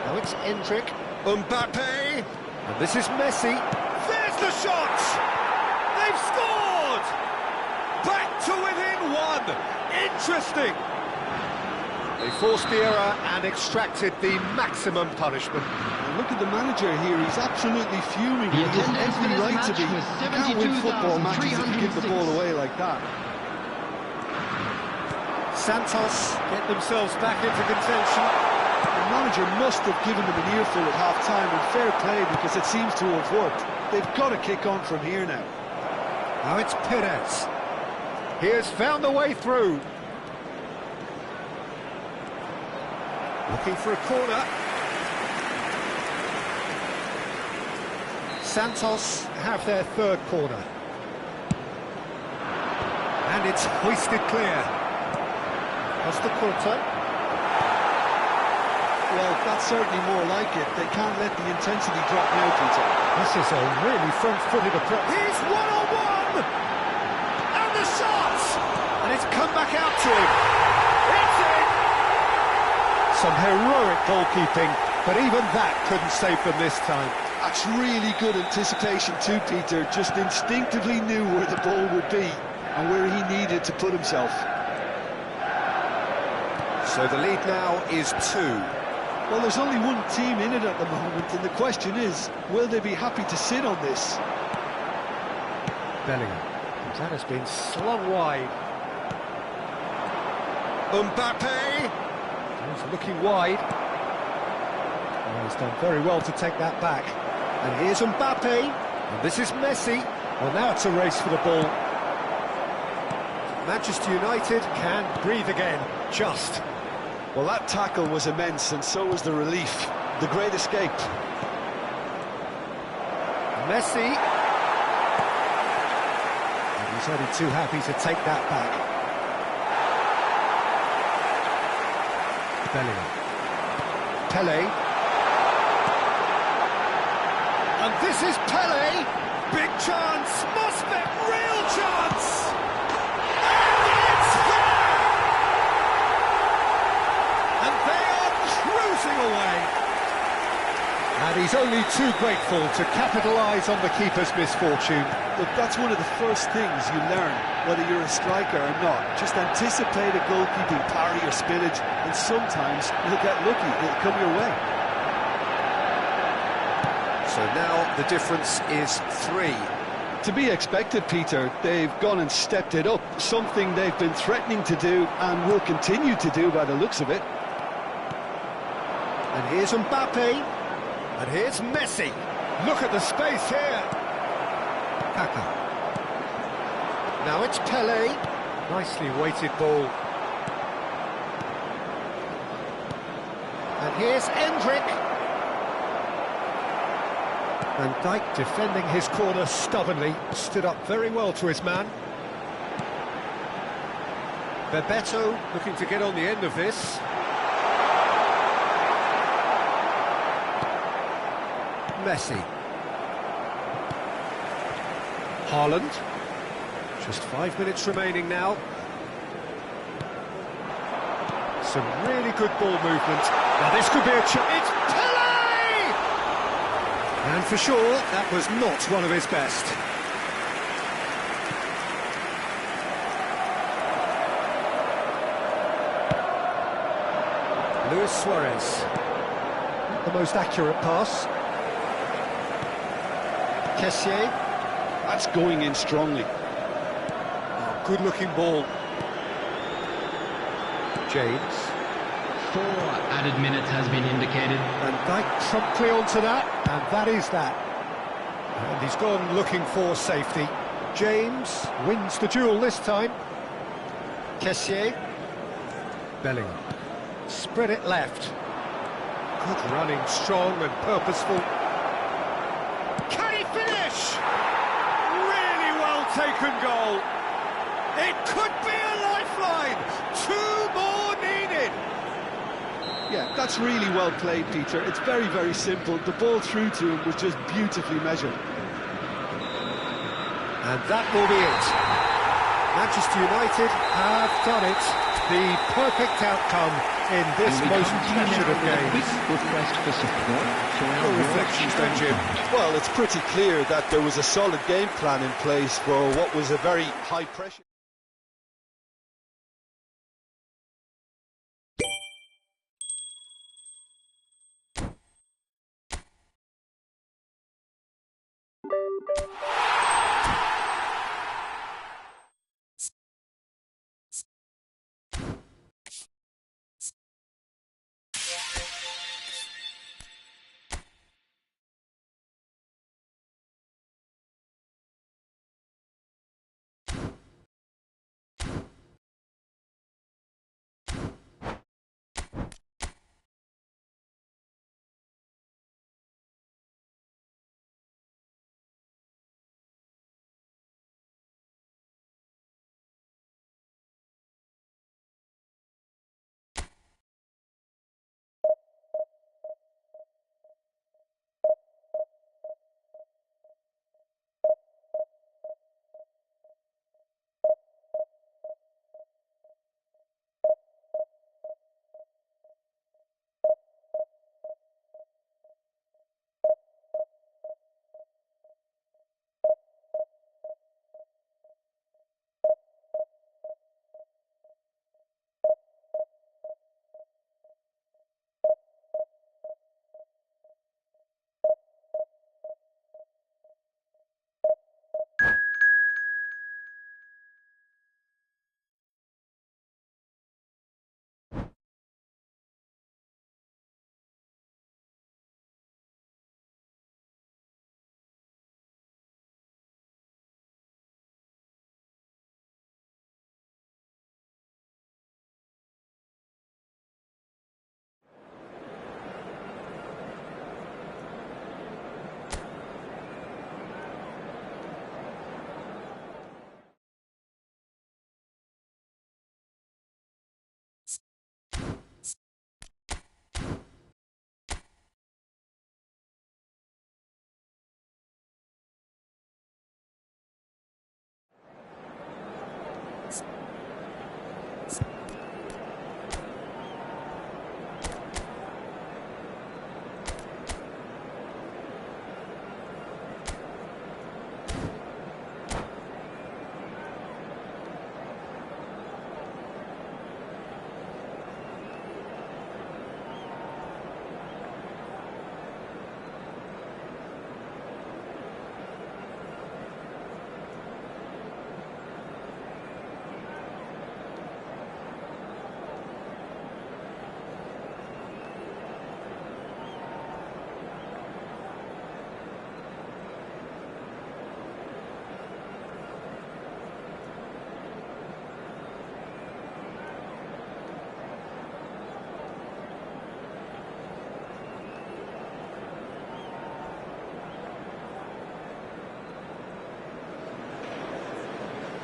Now it's Hendrick. Mbappe. And this is Messi. There's the shot! They've scored! Back to within 1. Interesting. They forced the error and extracted the maximum punishment. And look at the manager here, he's absolutely fuming. The He has attendance for every this right to match be. was You can't win football matches if you give the ball 72,306. away like that. Santos get themselves back into contention. The manager must have given them an earful at half-time, and fair play because it seems to have worked. They've got to kick on from here now. Now it's Perez. He has found the way through. Looking for a corner. Santos have their third corner. And it's hoisted clear. That's the quarter. Well, that's certainly more like it. They can't let the intensity drop now, Peter. This is a really front-footed approach. He's one-on-one! And the shot! And it's come back out to him. It's in! Some heroic goalkeeping, but even that couldn't save them this time. That's really good anticipation too, Peter. Just instinctively knew where the ball would be and where he needed to put himself. So the lead now is 2. Well, there's only one team in it at the moment, and the question is, will they be happy to sit on this? Bellingham. That has been slung wide. Mbappe! He's looking wide. Oh, he's done very well to take that back. And here's Mbappe. And this is Messi. Well, now it's a race for the ball. Manchester United can breathe again. Just. Well, that tackle was immense, and so was the relief. The great escape. Messi. And he's only too happy to take that back. Bellingham. Pele. And this is Pele. Big chance. Must be real chance. And it's there. And they are cruising away. And he's only too grateful to capitalise on the keeper's misfortune. Look, that's one of the first things you learn, whether you're a striker or not. Just anticipate a goalkeeping parry or spillage, and sometimes you'll get lucky, it'll come your way. So now the difference is 3. To be expected, Peter. They've gone and stepped it up, something they've been threatening to do and will continue to do by the looks of it. And here's Mbappe. And here's Messi. Look at the space here. Kaka. Now it's Pele. Nicely weighted ball. And here's Endrick. Van Dijk defending his corner stubbornly. Stood up very well to his man. Bebeto looking to get on the end of this. Messi. Haaland. Just 5 minutes remaining now. Some really good ball movement. Now this could be a chance. It's Pele! And for sure, that was not one of his best. Luis Suarez. Not the most accurate pass. Kessié. That's going in strongly. Oh, good-looking ball. James. 4 added minutes has been indicated. Van Dijk promptly onto that, and that is that. And he's gone looking for safety. James wins the duel this time. Kessié. Bellingham. Spread it left. Good running, strong and purposeful. Can he finish? Really well taken goal. It could be a lifeline. 2 more needed. Yeah, that's really well played, Peter. It's very, very simple. The ball through to him was just beautifully measured. And that will be it. Manchester United have done it. The perfect outcome in this most passionate of games. Request for support for No reflections then, Jim. Well, it's pretty clear that there was a solid game plan in place for what was a very high pressure.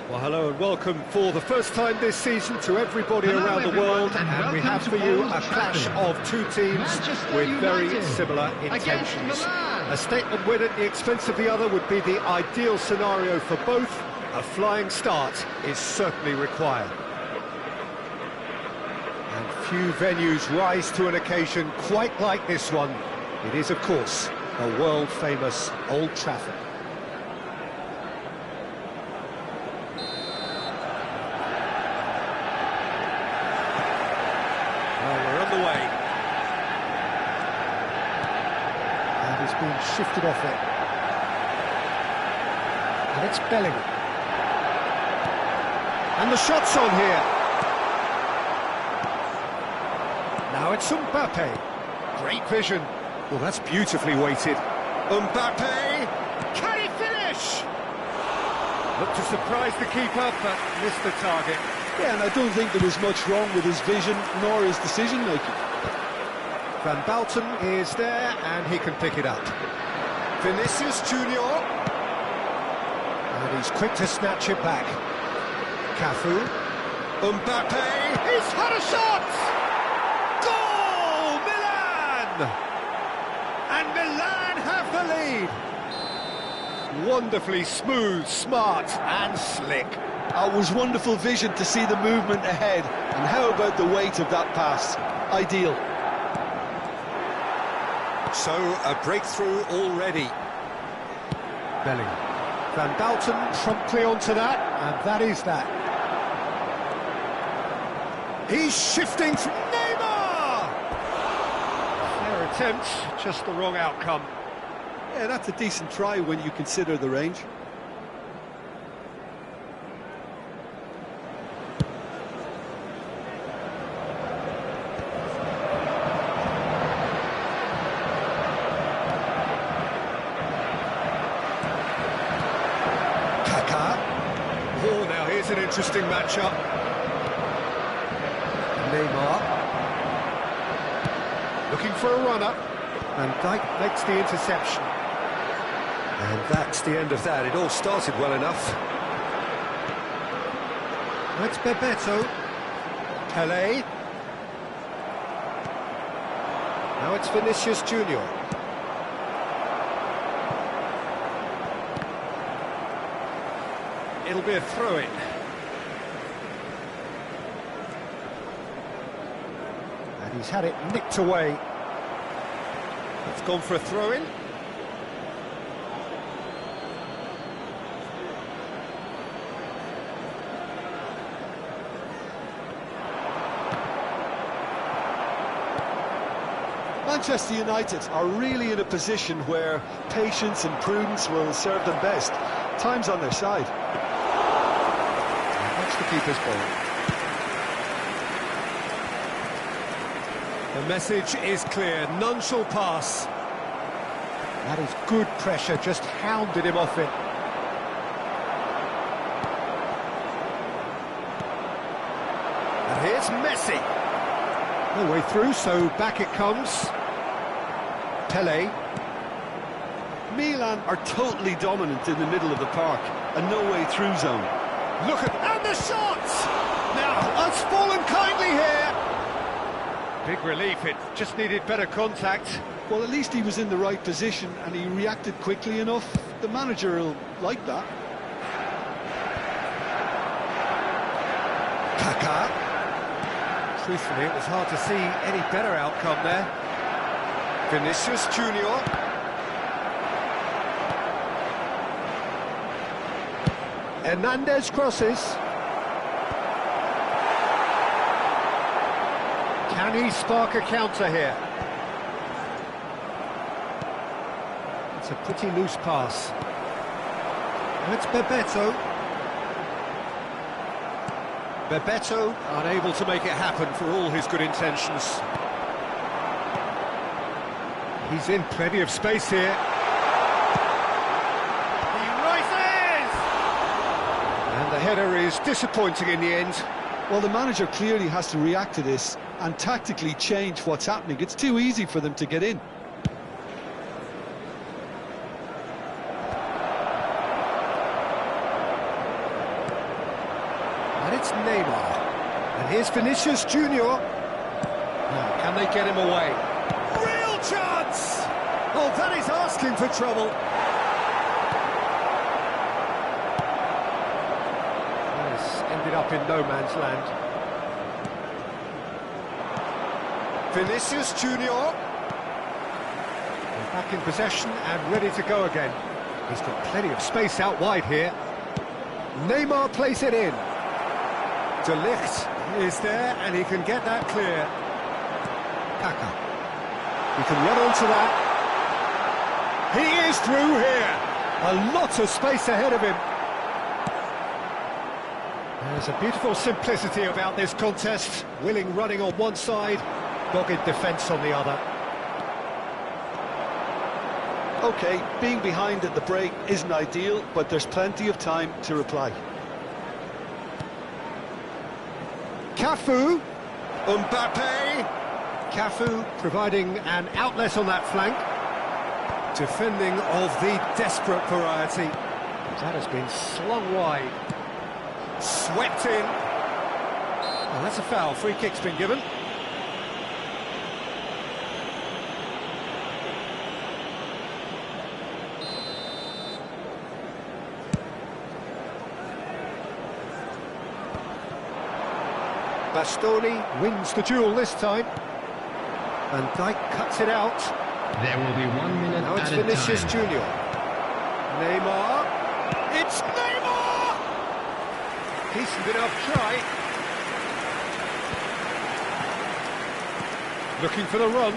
Well, hello and welcome for the first time this season to everybody Hello around the everyone, world, and and we welcome have to for you Old a clash Trafford. of two teams Manchester with very United similar against intentions. Milan. A statement win at the expense of the other would be the ideal scenario for both. A flying start is certainly required. And few venues rise to an occasion quite like this one. It is, of course, the world-famous Old Trafford. Well, we're on the way. And he's being shifted off it. And it's Bellingham. And the shot's on here. Now it's Mbappe. Great vision. Well, that's beautifully weighted. Mbappe! Can he finish? Looked to surprise the keeper, but missed the target. Yeah, and I don't think there was much wrong with his vision nor his decision-making. Van Balten is there, and he can pick it up. Vinicius Junior. And he's quick to snatch it back. Cafu. Mbappe. He's had a shot! Goal! Milan! And Milan have the lead. Wonderfully smooth, smart, and slick. It was wonderful vision to see the movement ahead. And how about the weight of that pass? Ideal. So, a breakthrough already. Bellingham. Van Balten promptly onto that, and that is that. He's shifting from Neymar! Fair attempt, just the wrong outcome. Yeah, that's a decent try when you consider the range. Oh, now here's an interesting matchup. Neymar. Looking for a runner. And Dijk makes the interception. And that's the end of that. It all started well enough. That's Bebeto. Pelé. Now it's Vinicius Junior. It'll be a throw-in. And he's had it nicked away. It's gone for a throw-in. Manchester United are really in a position where patience and prudence will serve them best. Time's on their side. That's the keeper's ball. The message is clear, none shall pass. That is good pressure, just hounded him off it. And here's Messi. No way through, so back it comes. Pelé. Milan are totally dominant in the middle of the park, a no-way-through zone. Look at... and the shot! Now, has fallen kindly here. Big relief, it just needed better contact. Well, at least he was in the right position and he reacted quickly enough. The manager will like that. Kaká. Truthfully, it was hard to see any better outcome there. Vinicius Junior. Hernandez crosses. Can he spark a counter here? It's a pretty loose pass. And it's Bebeto. Bebeto unable to make it happen for all his good intentions. He's in plenty of space here. He rises! And the header is disappointing in the end. Well, the manager clearly has to react to this and tactically change what's happening. It's too easy for them to get in. it's Neymar. And here's Vinicius Junior. Now, can they get him away? Real chance! Oh, that is asking for trouble. Yes, ended up in no man's land. Vinicius Junior. They're back in possession and ready to go again. He's got plenty of space out wide here. Neymar plays it in. De Ligt is there and he can get that clear. Kaka. He can run onto that. He is through here. A lot of space ahead of him. There's a beautiful simplicity about this contest. Willing running on one side, dogged defence on the other. OK, being behind at the break isn't ideal, but there's plenty of time to reply. Cafu. Mbappe. Cafu providing an outlet on that flank. Defending of the desperate variety. That has been slung wide. Swept in. Well, that's a foul. Free kick's been given. Bastoni wins the duel this time. Van Dijk cuts it out. There will be 1 minute Now it's at a Vinicius time. Junior. Neymar. It's Neymar! Decent enough try. Looking for the run.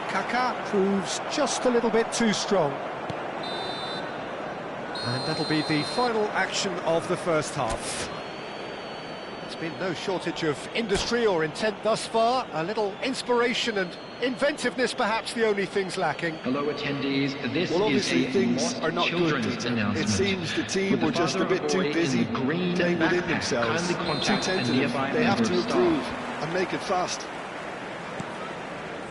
Kaka proves just a little bit too strong. And that'll be the final action of the first half. There's been no shortage of industry or intent thus far. A little inspiration and inventiveness, perhaps the only things lacking. Hello attendees, this Well, is obviously a things lost are not good, children's Peter. announcement. It seems the team Would the were just a father of bit too boy in busy the green playing within backpack themselves, kindly too contact a tentative. nearby They have member to of staff. improve and make it fast.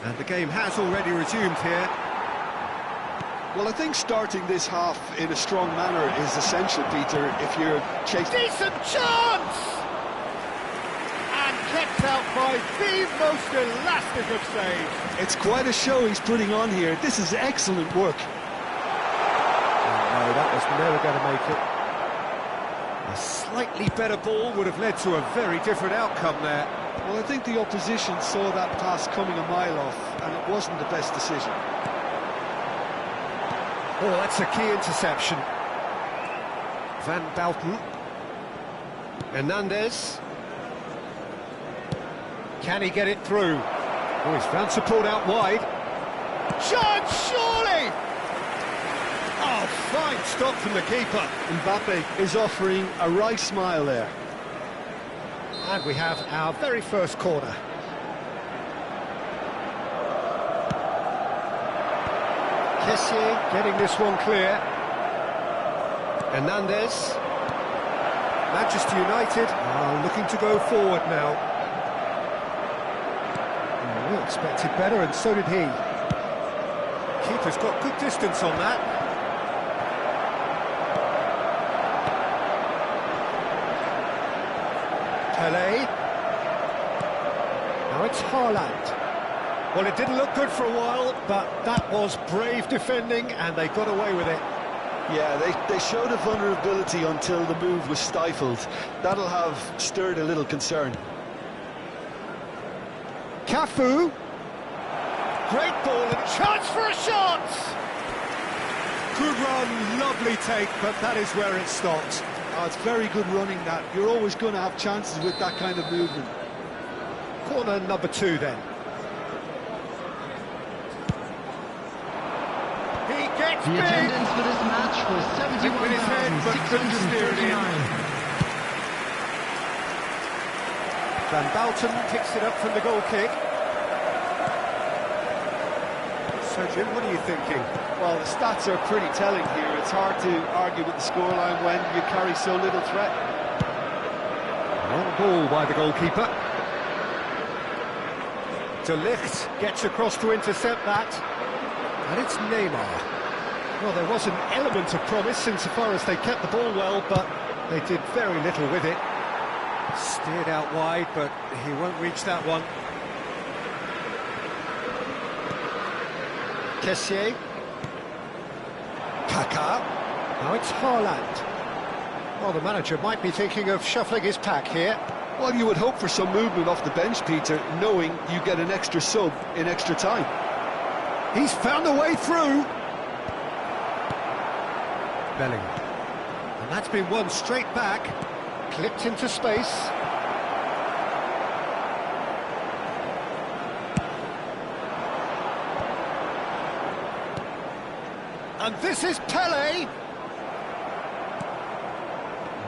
And the game has already resumed here. Well, I think starting this half in a strong manner is essential, Peter, if you're chasing... Decent chance! And kept out by the most elastic of saves. It's quite a show he's putting on here. This is excellent work. No, that was never going to make it. A slightly better ball would have led to a very different outcome there. Well, I think the opposition saw that pass coming a mile off, and it wasn't the best decision. Oh, that's a key interception. Van Bouten. Hernandez. Can he get it through? Oh, he's found support out wide. Chance, surely! Oh, fine stop from the keeper. Mbappe is offering a right smile there. And we have our very first corner. Kessié getting this one clear. Hernandez. Manchester United are looking to go forward now. We expected better, and so did he. Keeper's got good distance on that. Pelé. Now it's Haaland. Well, it didn't look good for a while, but that was brave defending, and they got away with it. Yeah, they showed a vulnerability until the move was stifled. That'll have stirred a little concern. Cafu. Great ball and chance for a shot! Good run, lovely take, but that is where it stopped. Oh, it's very good running that. You're always going to have chances with that kind of movement. Corner number 2 then. He gets The big! attendance for this match was With his head, but couldn't steer it in. 71,649. Van Bouten picks it up from the goal kick. So, Jim, what are you thinking? Well, the stats are pretty telling here. It's hard to argue with the scoreline when you carry so little threat. Long ball by the goalkeeper. De Ligt gets across to intercept that. And it's Neymar. Well, there was an element of promise insofar as they kept the ball well, but They did very little with it. Steered out wide, but he won't reach that one. Kessié. Kaká. Now it's Haaland. Well, the manager might be thinking of shuffling his pack here. Well, you would hope for some movement off the bench, Peter, knowing you get an extra sub in extra time. He's found a way through. Bellingham. And that's been won straight back. Clipped into space. And this is Pele.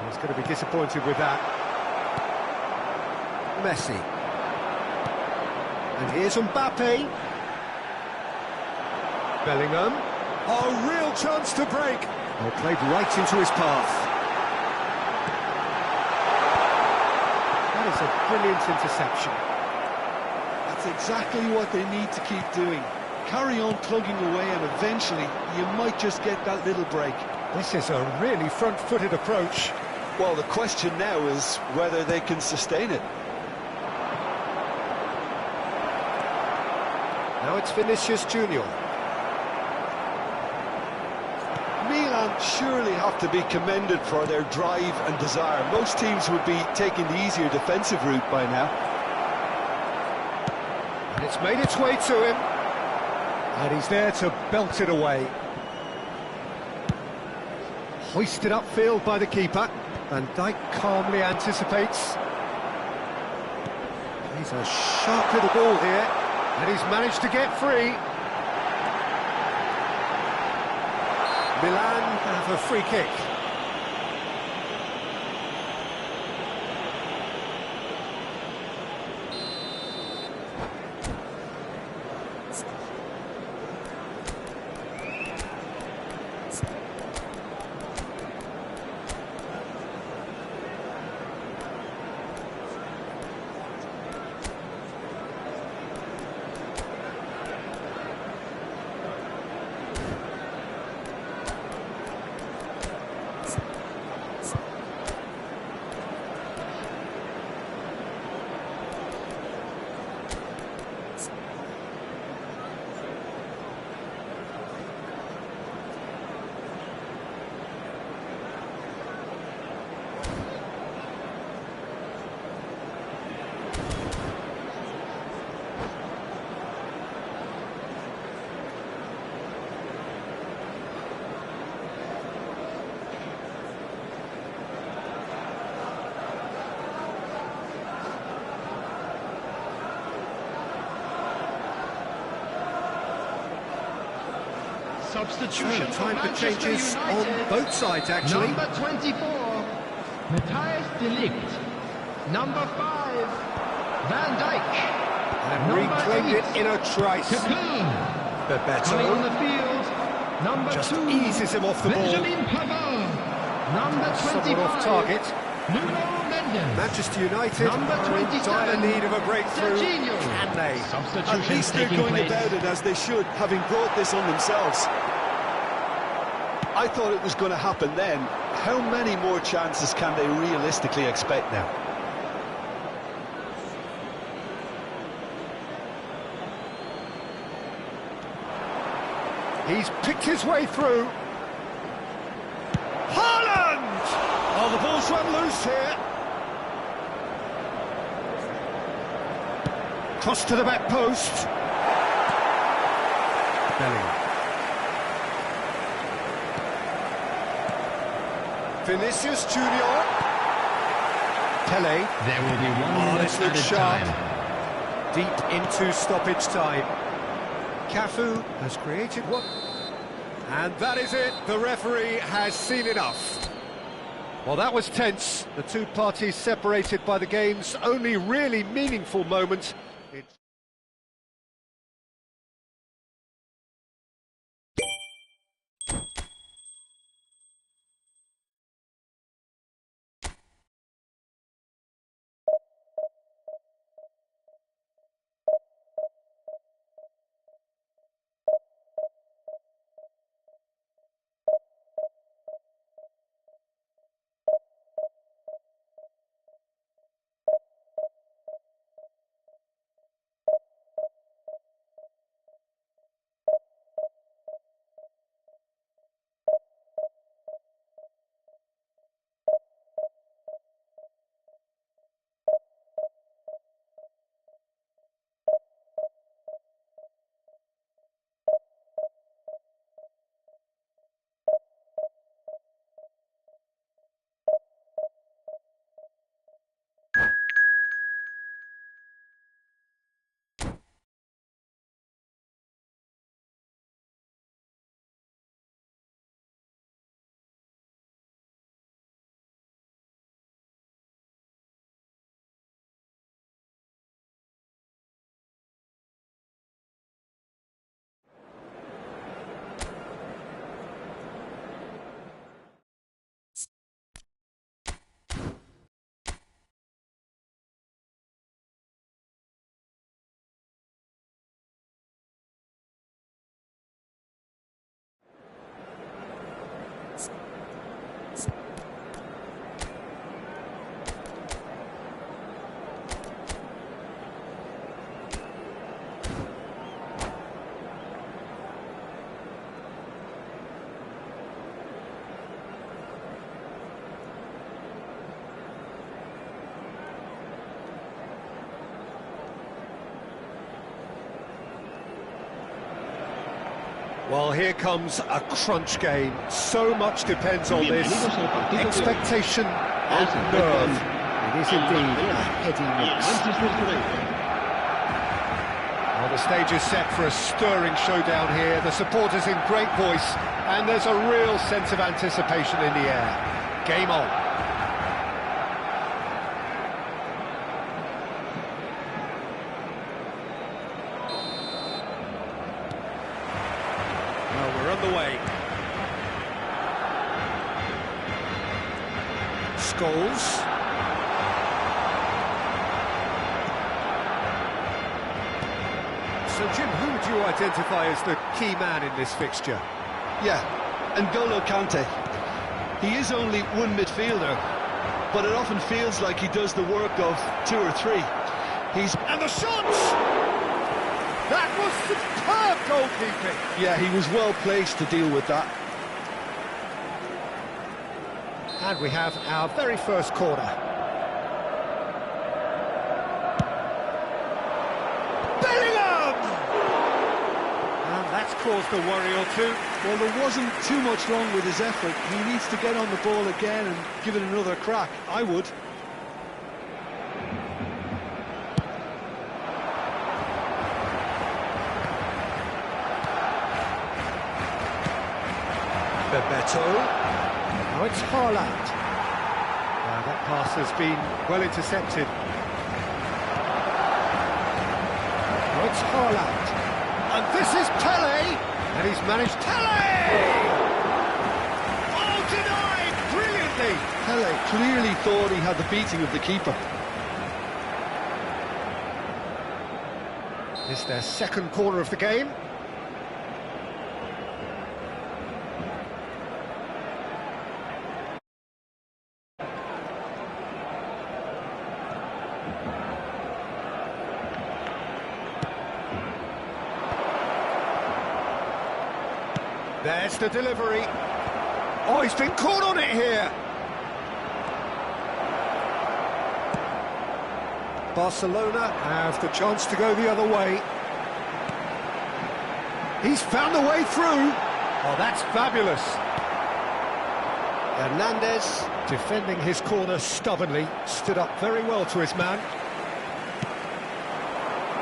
He's going to be disappointed with that. Messi. And here's Mbappe. Bellingham. Oh, real chance to break. Well, played right into his path. That is a brilliant interception. That's exactly what they need to keep doing. Carry on plugging away and eventually you might just get that little break. This is a really front-footed approach. Well, the question now is whether they can sustain it. Now it's Vinicius Junior. Milan surely have to be commended for their drive and desire. Most teams would be taking the easier defensive route by now. And it's made its way to him. And he's there to belt it away. Hoisted upfield by the keeper. Van Dijk calmly anticipates. He's a sharp little ball here. And he's managed to get free. Milan have a free kick. Substitution Time for Manchester changes United. on both sides, actually. Number 24, Matthias de Ligt. Number 5, Van Dijk. And Number reclaimed 8, it in a trice. Coquelin. Coming on the Bebeto field, number just 2, eases him off the ball. Benjamin Pavard. Number Somewhat 25, off target. Nuno Mendes. Manchester United Number are in 27, dire need of a breakthrough. Serginho. Can they? At Substitution least they're taking going place. about it as they should, having brought this on themselves. I thought it was going to happen then. How many more chances can they realistically expect now? He's picked his way through. Haaland! Oh, the ball's run loose here. Cross to the back post. Bellingham. Vinicius Junior. Pele. There will be one Oh, minute this looks added sharp. time. Deep into stoppage time. Cafu has created what? And that is it. The referee has seen enough. Well, that was tense. The two parties separated by the game's only really meaningful moment. Well, here comes a crunch game. So much depends on this. Expectation and nerve. It is indeed a heady mix. Well, the stage is set for a stirring showdown here. The supporters in great voice, and there's a real sense of anticipation in the air. Game on. Well, we're underway. Scholes. So, Jim, who would you identify as the key man in this fixture? Yeah, N'Golo Kante. He is only one midfielder, but it often feels like he does the work of two or three. And the shot! That was superb goalkeeping! Yeah, he was well placed to deal with that. And we have our very first corner. That's caused a worry or two. Well, there wasn't too much wrong with his effort. He needs to get on the ball again and give it another crack. I would. Bebeto. Now it's Haaland. That pass has been well intercepted. Now it's Haaland. And this is Pele, and he's managed Pele! Oh, denied brilliantly! Pele clearly thought he had the beating of the keeper. It's their second corner of the game. There's the delivery. Oh, he's been caught on it here. Barcelona have the chance to go the other way. He's found a way through. Oh, that's fabulous. Hernandez, defending his corner stubbornly, stood up very well to his man.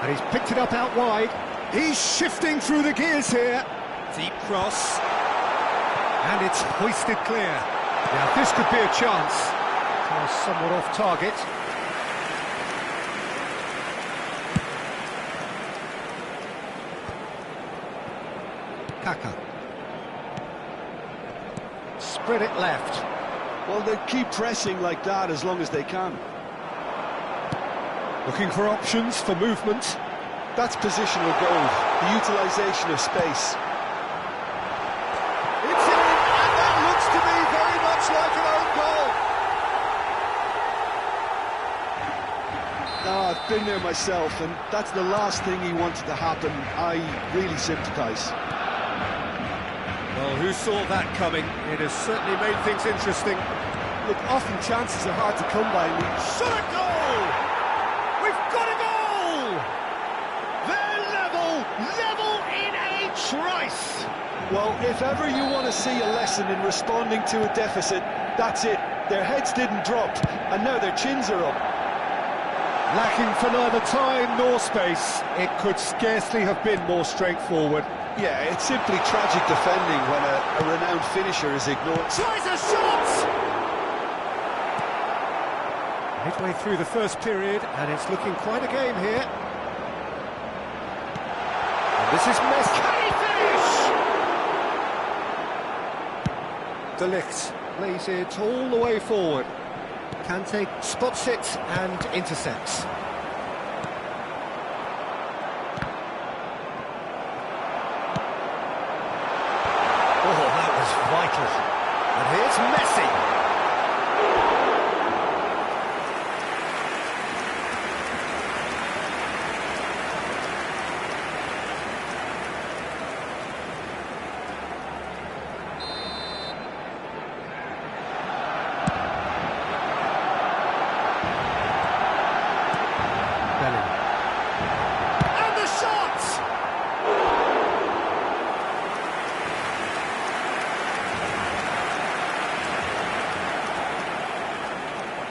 And he's picked it up out wide. He's shifting through the gears here. Deep cross, and it's hoisted clear. Now this could be a chance. Somewhat off target. Kaka. Spread it left. Well, they keep pressing like that as long as they can. Looking for options for movement. That's positional goal, the utilisation of space. I've been there myself, and that's the last thing he wanted to happen. I really sympathise. Well, who saw that coming? It has certainly made things interesting. Look, often chances are hard to come by. Shot a goal! We've got a goal! They're level in a trice! Well, if ever you want to see a lesson in responding to a deficit, that's it. Their heads didn't drop, and now their chins are up. Lacking for neither time nor space, it could scarcely have been more straightforward. Yeah, it's simply tragic defending when a renowned finisher is ignored. Tries a shot! Midway through the first period, and it's looking quite a game here. And this is Messi. Can he finish? De Ligt plays it all the way forward. Kante spots it and intercepts. Oh, that was vital. And here's Messi.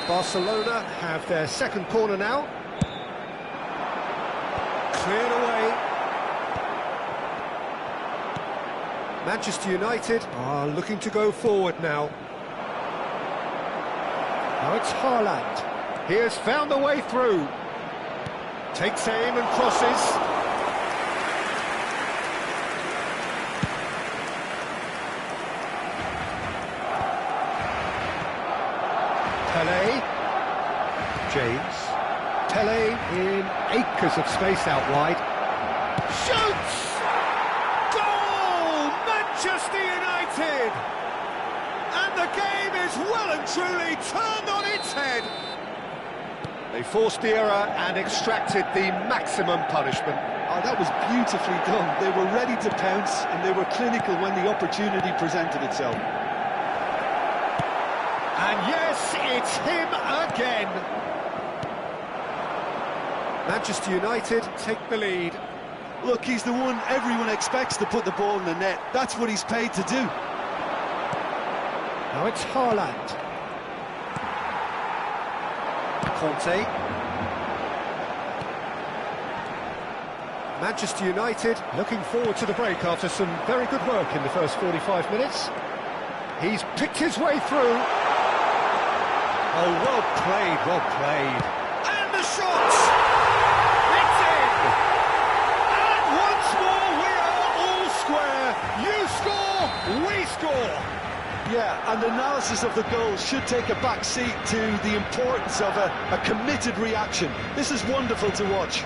Barcelona have their second corner now. Cleared away. Manchester United are looking to go forward now. Now it's Haaland. He has found a way through. Takes aim and crosses. Pele. James. Pele in acres of space out wide. Shoots! Goal! Manchester United! And the game is well and truly turned on its head. They forced the error and extracted the maximum punishment. Oh, that was beautifully done. They were ready to pounce and they were clinical when the opportunity presented itself. And yes, it's him again. Manchester United take the lead. Look, he's the one everyone expects to put the ball in the net. That's what he's paid to do. Now it's Haaland. Conte. Manchester United looking forward to the break after some very good work in the first 45 minutes. He's picked his way through. Oh, well played, well played. And the shot! It's in! And once more we are all square. You score, we score. Yeah, and the analysis of the goal should take a back seat to the importance of a committed reaction. This is wonderful to watch.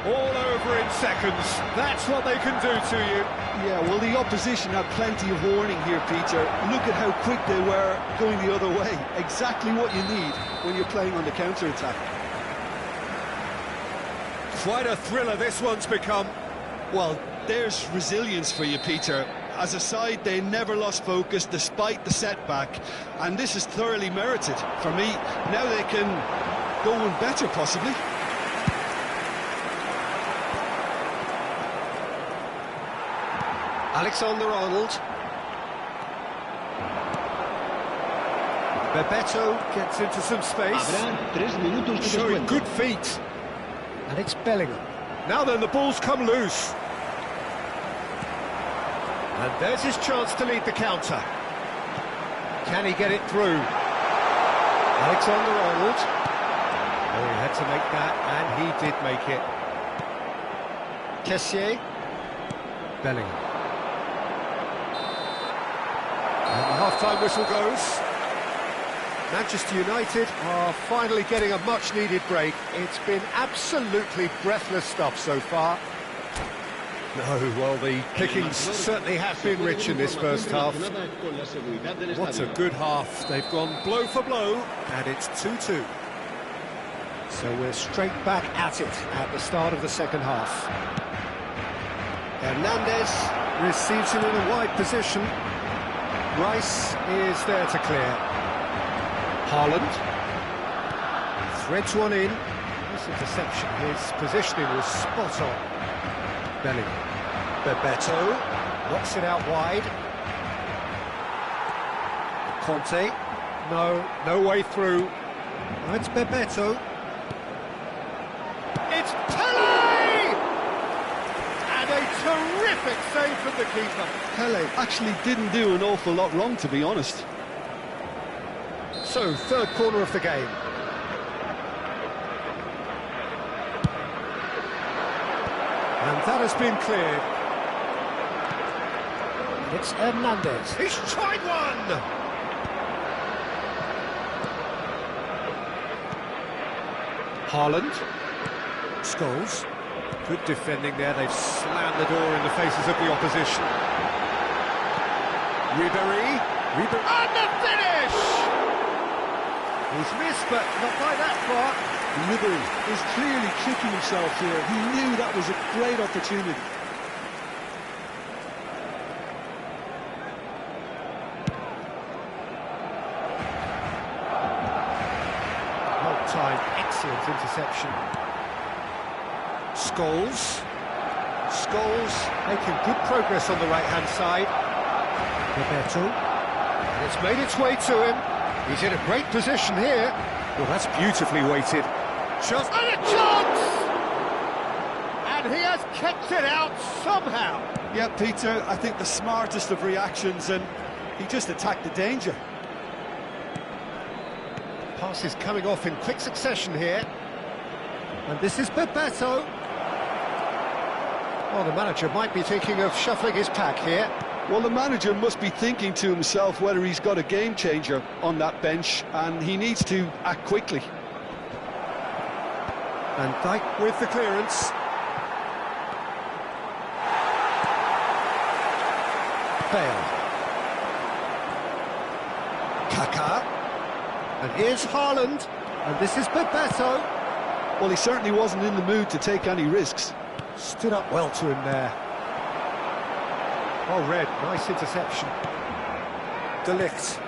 All over in seconds. That's what they can do to you. Yeah, well, the opposition had plenty of warning here, Peter. Look at how quick they were going the other way. Exactly what you need when you're playing on the counter-attack. Quite a thriller this one's become. Well, there's resilience for you, Peter. As a side, they never lost focus despite the setback, and this is thoroughly merited. For me, now they can go on better, possibly. Alexander-Arnold. Bebeto gets into some space. Showing good feet. And it's Bellingham. Now then, the ball's come loose. And there's his chance to lead the counter. Can he get it through? Alexander-Arnold. Oh, he had to make that, and he did make it. Kessié. Bellingham. And the half-time whistle goes. Manchester United are finally getting a much-needed break. It's been absolutely breathless stuff so far. No, well, the pickings certainly have been rich in this first half. What a good half. They've gone blow for blow, and it's 2-2. So we're straight back at it at the start of the second half. Hernandez receives him in a wide position. Rice is there to clear. Haaland threads one in. This interception, his positioning was spot on. Bellingham. Bebeto knocks it out wide. Conte. No way through. Oh, it's Bebeto. It's Pele! And a terrific save from the keeper. Pele actually didn't do an awful lot wrong, to be honest. So, third corner of the game. And that has been cleared. It's Hernandez. He's tried one! Haaland. Scholes. Good defending there. They've slammed the door in the faces of the opposition. Ribéry. And the finish! He's missed, but not by that far. Ribéry is clearly kicking himself here. He knew that was a great opportunity. Well timed, excellent interception. Scholes making good progress on the right-hand side. Bebeto. And it's made its way to him. He's in a great position here. Well, that's beautifully weighted. Shot and a chance! And he has kept it out somehow. Yeah, Peter, I think the smartest of reactions, and he just attacked the danger. Pass is coming off in quick succession here. And this is Bebeto. Well, the manager might be thinking of shuffling his pack here. Well, the manager must be thinking to himself whether he's got a game changer on that bench, and he needs to act quickly. And Dijk with the clearance. Failed. Kaká. And here's Haaland. And this is Bebeto. Well, he certainly wasn't in the mood to take any risks. Stood up well to him there. Well read, nice interception. De Ligt.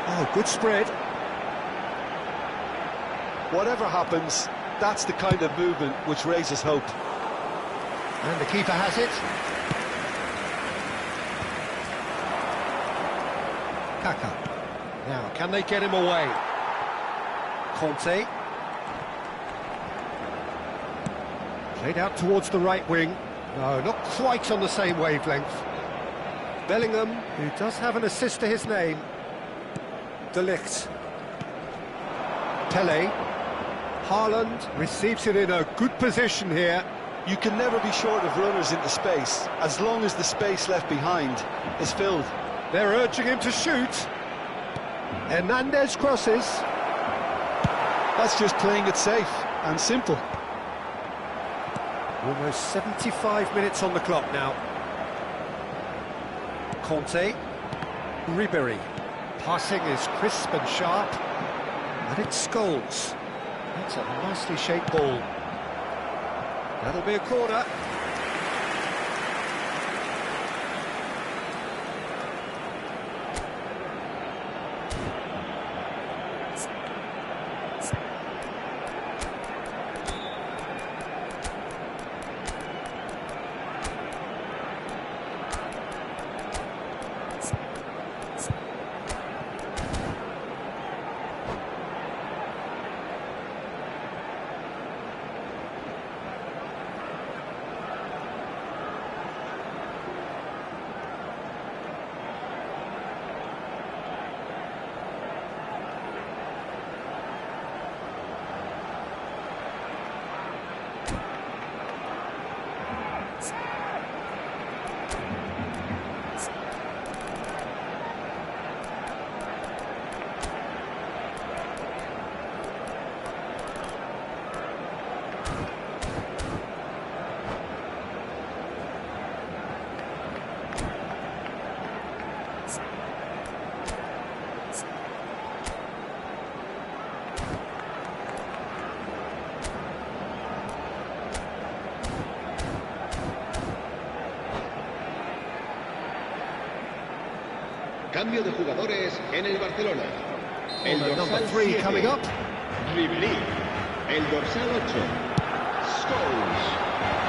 Oh, good spread. Whatever happens, that's the kind of movement which raises hope. And the keeper has it. Kaká. Now, can they get him away? Conte. Played out towards the right wing. No, not quite on the same wavelength. Bellingham, who does have an assist to his name. De Ligt. Pele. Haaland receives it in a good position here. You can never be short of runners into space, as long as the space left behind is filled. They're urging him to shoot. Hernandez crosses. That's just playing it safe and simple. Almost 75 minutes on the clock now. Conte. Ribéry. Passing is crisp and sharp. And it's Scholes. That's a nicely shaped ball. That'll be a corner. Cambio de jugadores en el Barcelona. El Number dorsal 3 7, coming up. Ribéry. El dorsal 8, Scholes.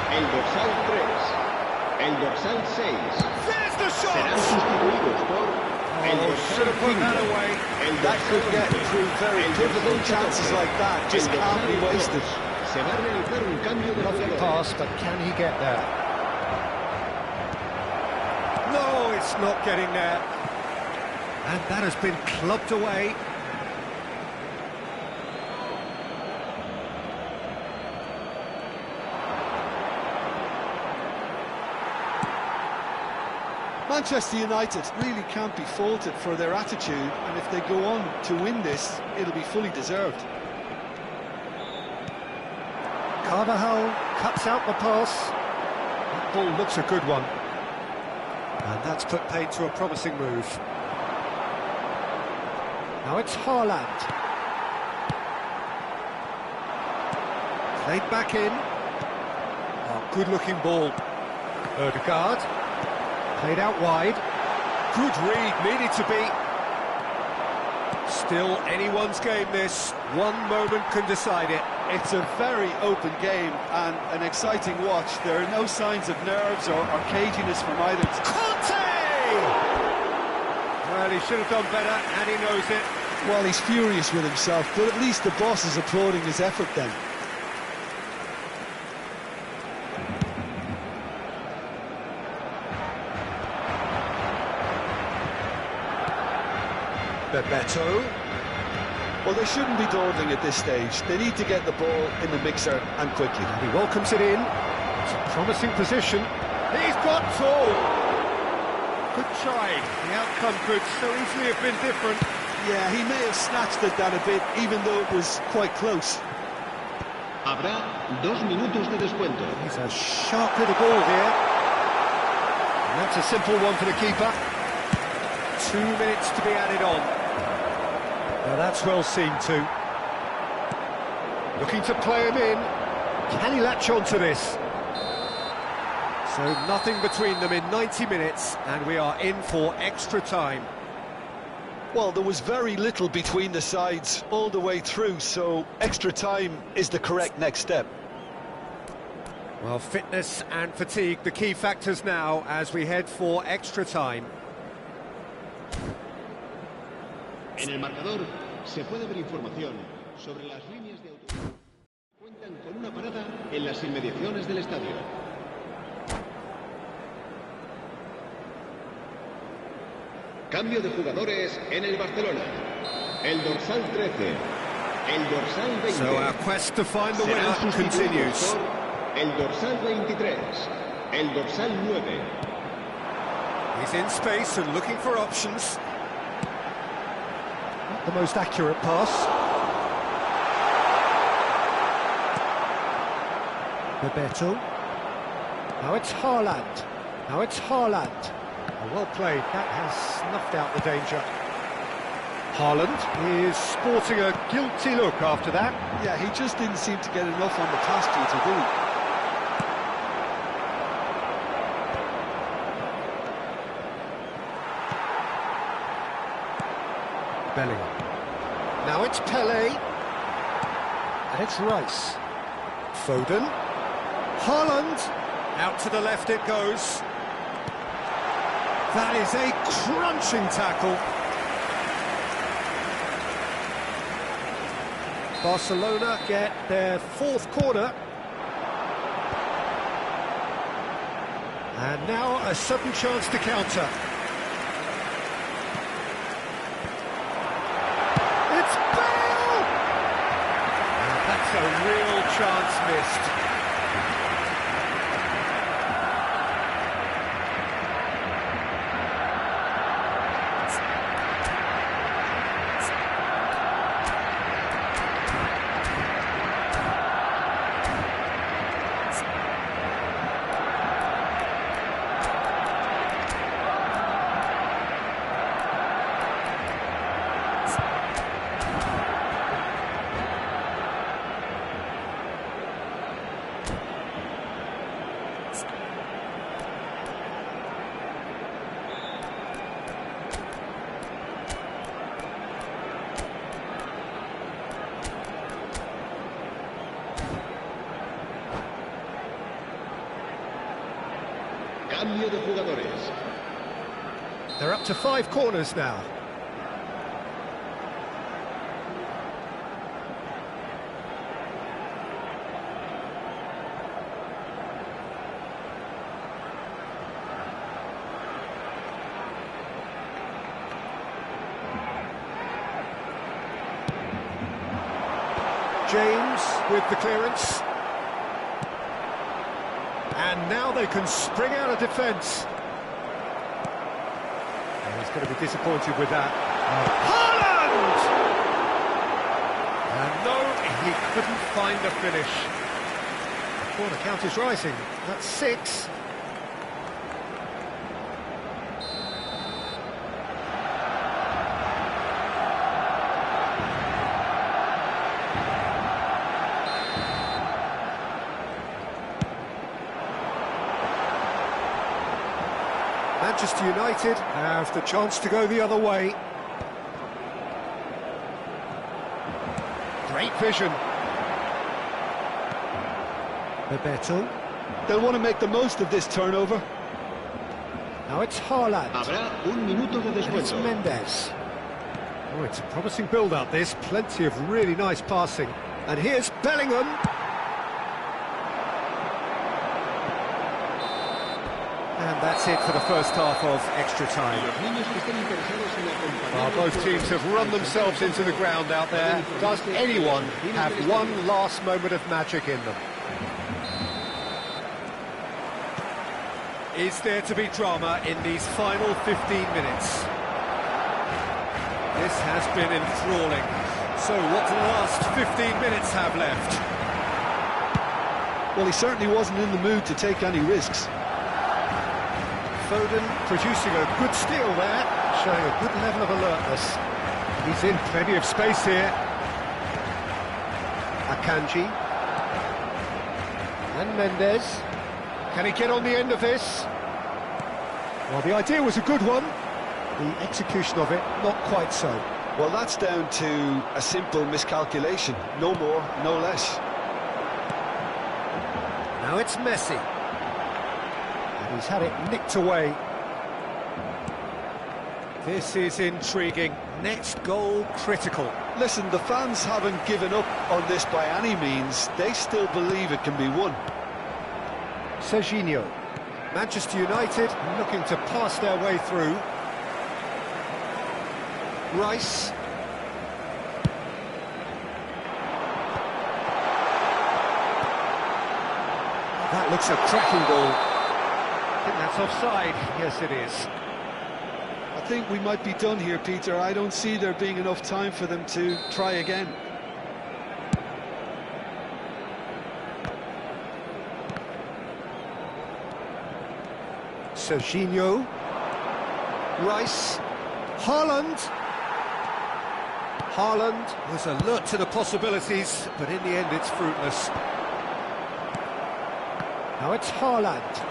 El dorsal 3, el dorsal 6. There's the shot! Serán sustituidos por el Oh, dorsal should have put 5, that away. el That could dorsal get 11, through very el pivotal dorsal chances 14, like that. Just el can't be dorsal wasted. 2. Se va a realizar un cambio de Lovely jugadores. pass, but can he get there? No, it's not getting there. And that has been clubbed away. Manchester United really can't be faulted for their attitude, and if they go on to win this, it'll be fully deserved. Carvajal cuts out the pass. That ball looks a good one. And that's put paid to a promising move. Now it's Haaland. Played back in. Oh, good-looking ball. Ødegaard. Played out wide. Good read, needed to be. Still anyone's game this. One moment can decide it. It's a very open game and an exciting watch. There are no signs of nerves or caginess from either. Conte! Well, he should have done better, and he knows it. Well, he's furious with himself, but at least the boss is applauding his effort then. Bebeto. Well, they shouldn't be dawdling at this stage. They need to get the ball in the mixer and quickly. He welcomes it in. It's a promising position. He's got tall. Good try. The outcome could so easily have been different. Yeah, he may have snatched at that a bit, even though it was quite close. Habrá 2 minutos de descuento. He's a sharp little ball here. And that's a simple one for the keeper. 2 minutes to be added on. Now that's well seen too. Looking to play him in. Can he latch on to this? So nothing between them in 90 minutes, and we are in for extra time. Well, there was very little between the sides all the way through, so extra time is the correct next step. Well, fitness and fatigue, the key factors now as we head for extra time. En el marcador se puede ver información sobre las líneas de autobús. Cuentan con una parada en las inmediaciones del estadio. Cambio de jugadores en el Barcelona. El dorsal 13. El dorsal 20. So our quest to find the winner Serán continues. sustituidos por el dorsal 23. El dorsal 9. He's in space and looking for options. Not the most accurate pass. Bebeto. Now it's Haaland. Now it's Haaland. Oh, well played. That has snuffed out the danger. Haaland is sporting a guilty look after that. Yeah, he just didn't seem to get enough on the pass to do it. Bellingham. Now it's Pele. And it's Rice. Foden. Haaland. Out to the left it goes. That is a crunching tackle. Barcelona get their 4th corner. And now a sudden chance to counter. It's Bale! And that's a real chance missed. Cambio de jugadores. They're up to 5 corners now. James with the clearance. And now they can spring out of defence. And he's going to be disappointed with that. Haaland! And no, he couldn't find the finish. The corner count is rising. That's 6. Manchester United have the chance to go the other way. Great vision. Bebeto. They'll want to make the most of this turnover. Now it's Haaland. Habrá un minuto de And it's descuento. Mendes. Oh, it's a promising build-up, this. Plenty of really nice passing. And here's Bellingham. And that's it for the first half of extra time. Los niños que estén interesados en acompañar Both teams have run themselves into the ground out there. Does anyone have one last moment of magic in them? Is there to be drama in these final 15 minutes? This has been enthralling. So what do the last 15 minutes have left? Well, he certainly wasn't in the mood to take any risks. Foden producing a good steal there, showing a good level of alertness. He's in plenty of space here. Akanji. And Mendes. Can he get on the end of this? Well, the idea was a good one. The execution of it, not quite so. Well, that's down to a simple miscalculation. No more, no less. Now it's Messi. And he's had it nicked away. This is intriguing. Next goal critical. Listen, the fans haven't given up on this by any means. They still believe it can be won. Serginho. Manchester United looking to pass their way through. Rice. That looks a cracking ball. I think that's offside. Yes, it is. I think we might be done here, Peter. I don't see there being enough time for them to try again. Serginho. Rice. Haaland. Haaland was alert to the possibilities, but in the end it's fruitless. Now it's Haaland.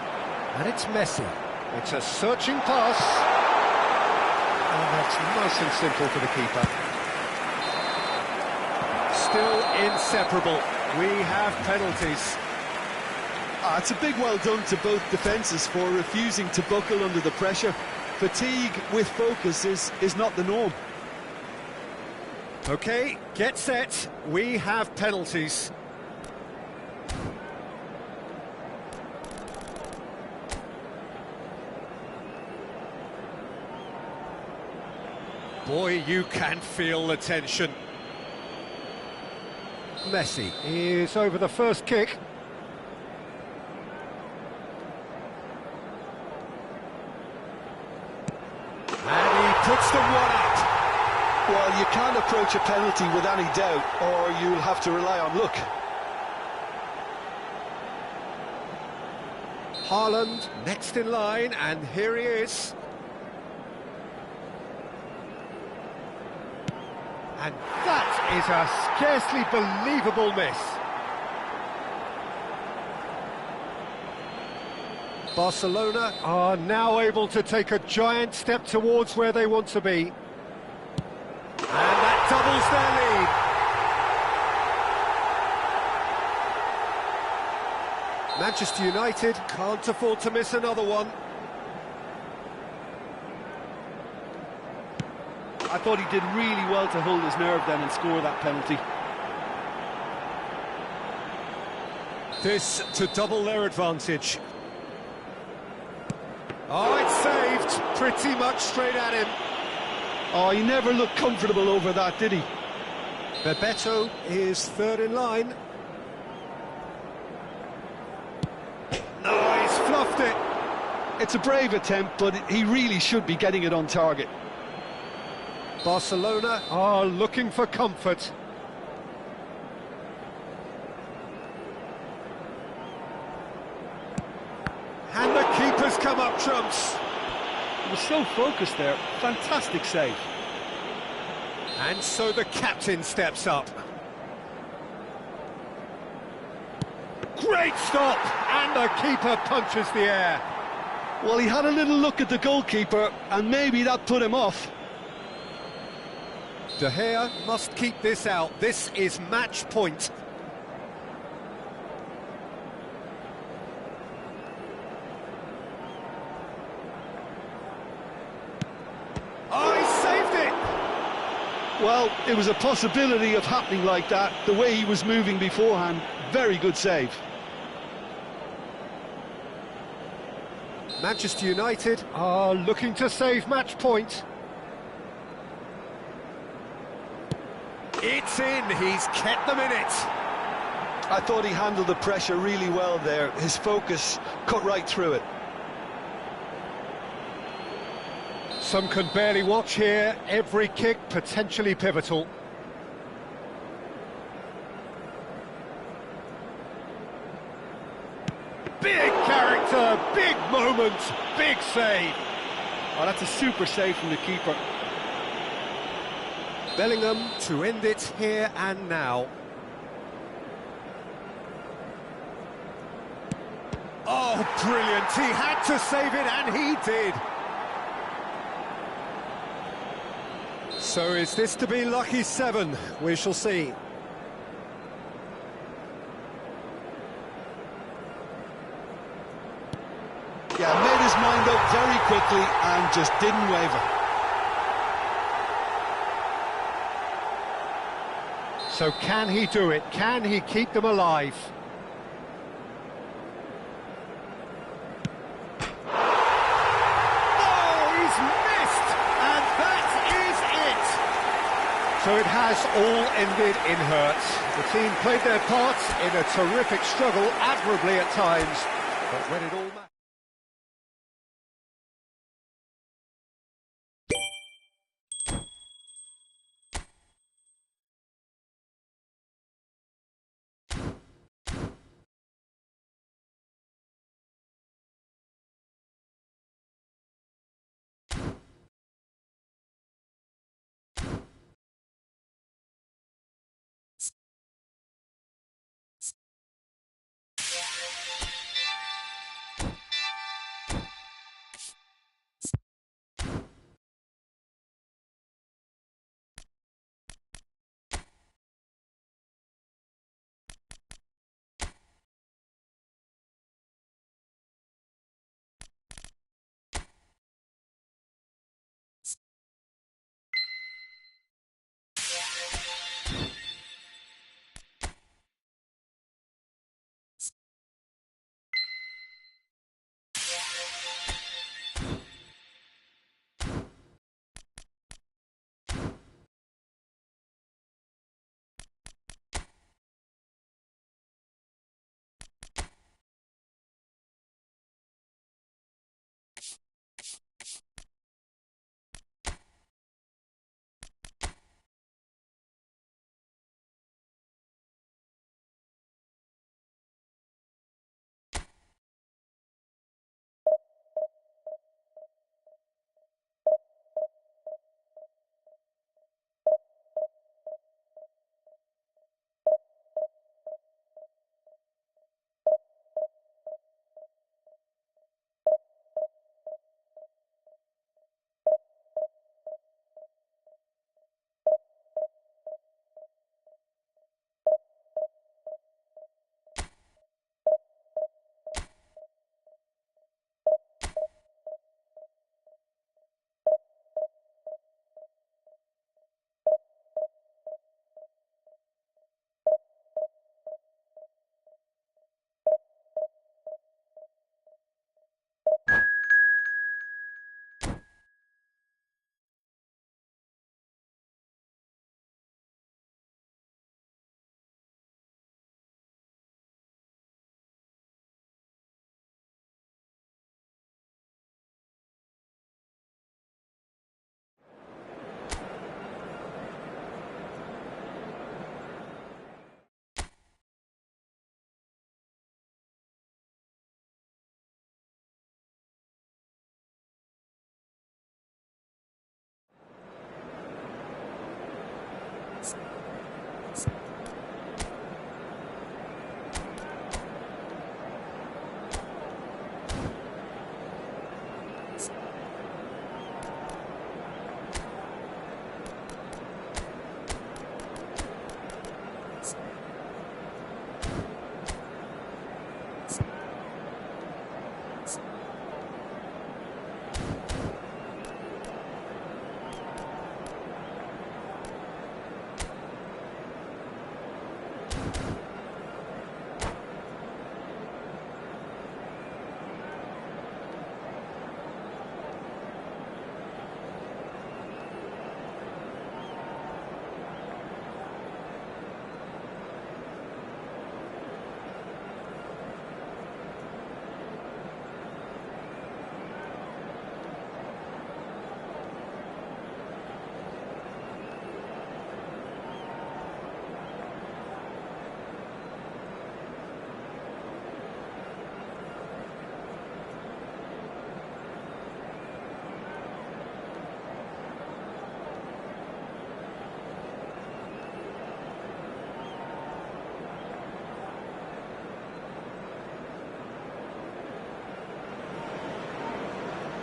And it's Messi. It's a searching pass. And that's nice and simple for the keeper. Still inseparable. We have penalties. It's a big well done to both defences for refusing to buckle under the pressure. Fatigue with focus is not the norm. OK, get set. We have penalties. Boy, you can feel the tension. Messi is over the first kick. And he puts them one up. Well, you can't approach a penalty with any doubt, or you'll have to rely on luck. Haaland next in line, and here he is. And that is a scarcely believable miss. Barcelona are now able to take a giant step towards where they want to be. And that doubles their lead. Manchester United can't afford to miss another one. I thought he did really well to hold his nerve then and score that penalty. This to double their advantage. Oh, it's saved. Pretty much straight at him. Oh, he never looked comfortable over that, did he? Bebeto is third in line. No, he's fluffed it. It's a brave attempt, but he really should be getting it on target. Barcelona are looking for comfort. And the keeper's come up trumps. He was so focused there. Fantastic save. And so the captain steps up. Great stop! And the keeper punches the air. Well, he had a little look at the goalkeeper, and maybe that put him off. De Gea must keep this out. This is match point. Well, it was a possibility of happening like that. The way he was moving beforehand, very good save. Manchester United are looking to save match point. It's in, he's kept them in it. I thought he handled the pressure really well there. His focus cut right through it. Some can barely watch here, every kick potentially pivotal. Big character, big moment, big save. Oh, that's a super save from the keeper. Bellingham to end it here and now. Oh, brilliant, he had to save it and he did. So is this to be lucky 7? We shall see. Yeah, made his mind up very quickly and just didn't waver. So can he do it? Can he keep them alive? Oh, he's missed! And that is it! So it has all ended in hurt. The team played their parts in a terrific struggle, admirably at times. But when it all matters...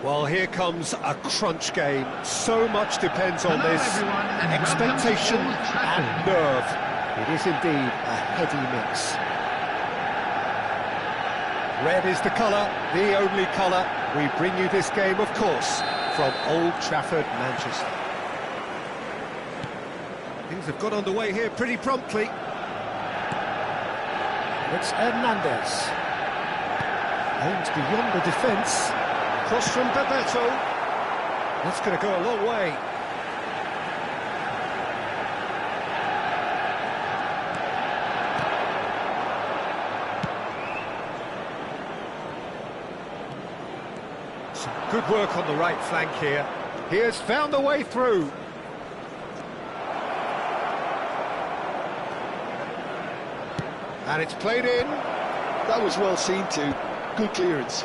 Well, here comes a crunch game. So much depends on Hello, this. everyone, and welcome to Expectation Old Trafford. and nerve. It is indeed a heady mix. Red is the colour, the only colour. We bring you this game, of course, from Old Trafford, Manchester. Things have got underway here pretty promptly. It's Hernandez. Aims beyond the defence. Cross from Bebeto. That's going to go a long way. Some good work on the right flank here. He has found a way through. And it's played in. That was well seen too. Good clearance.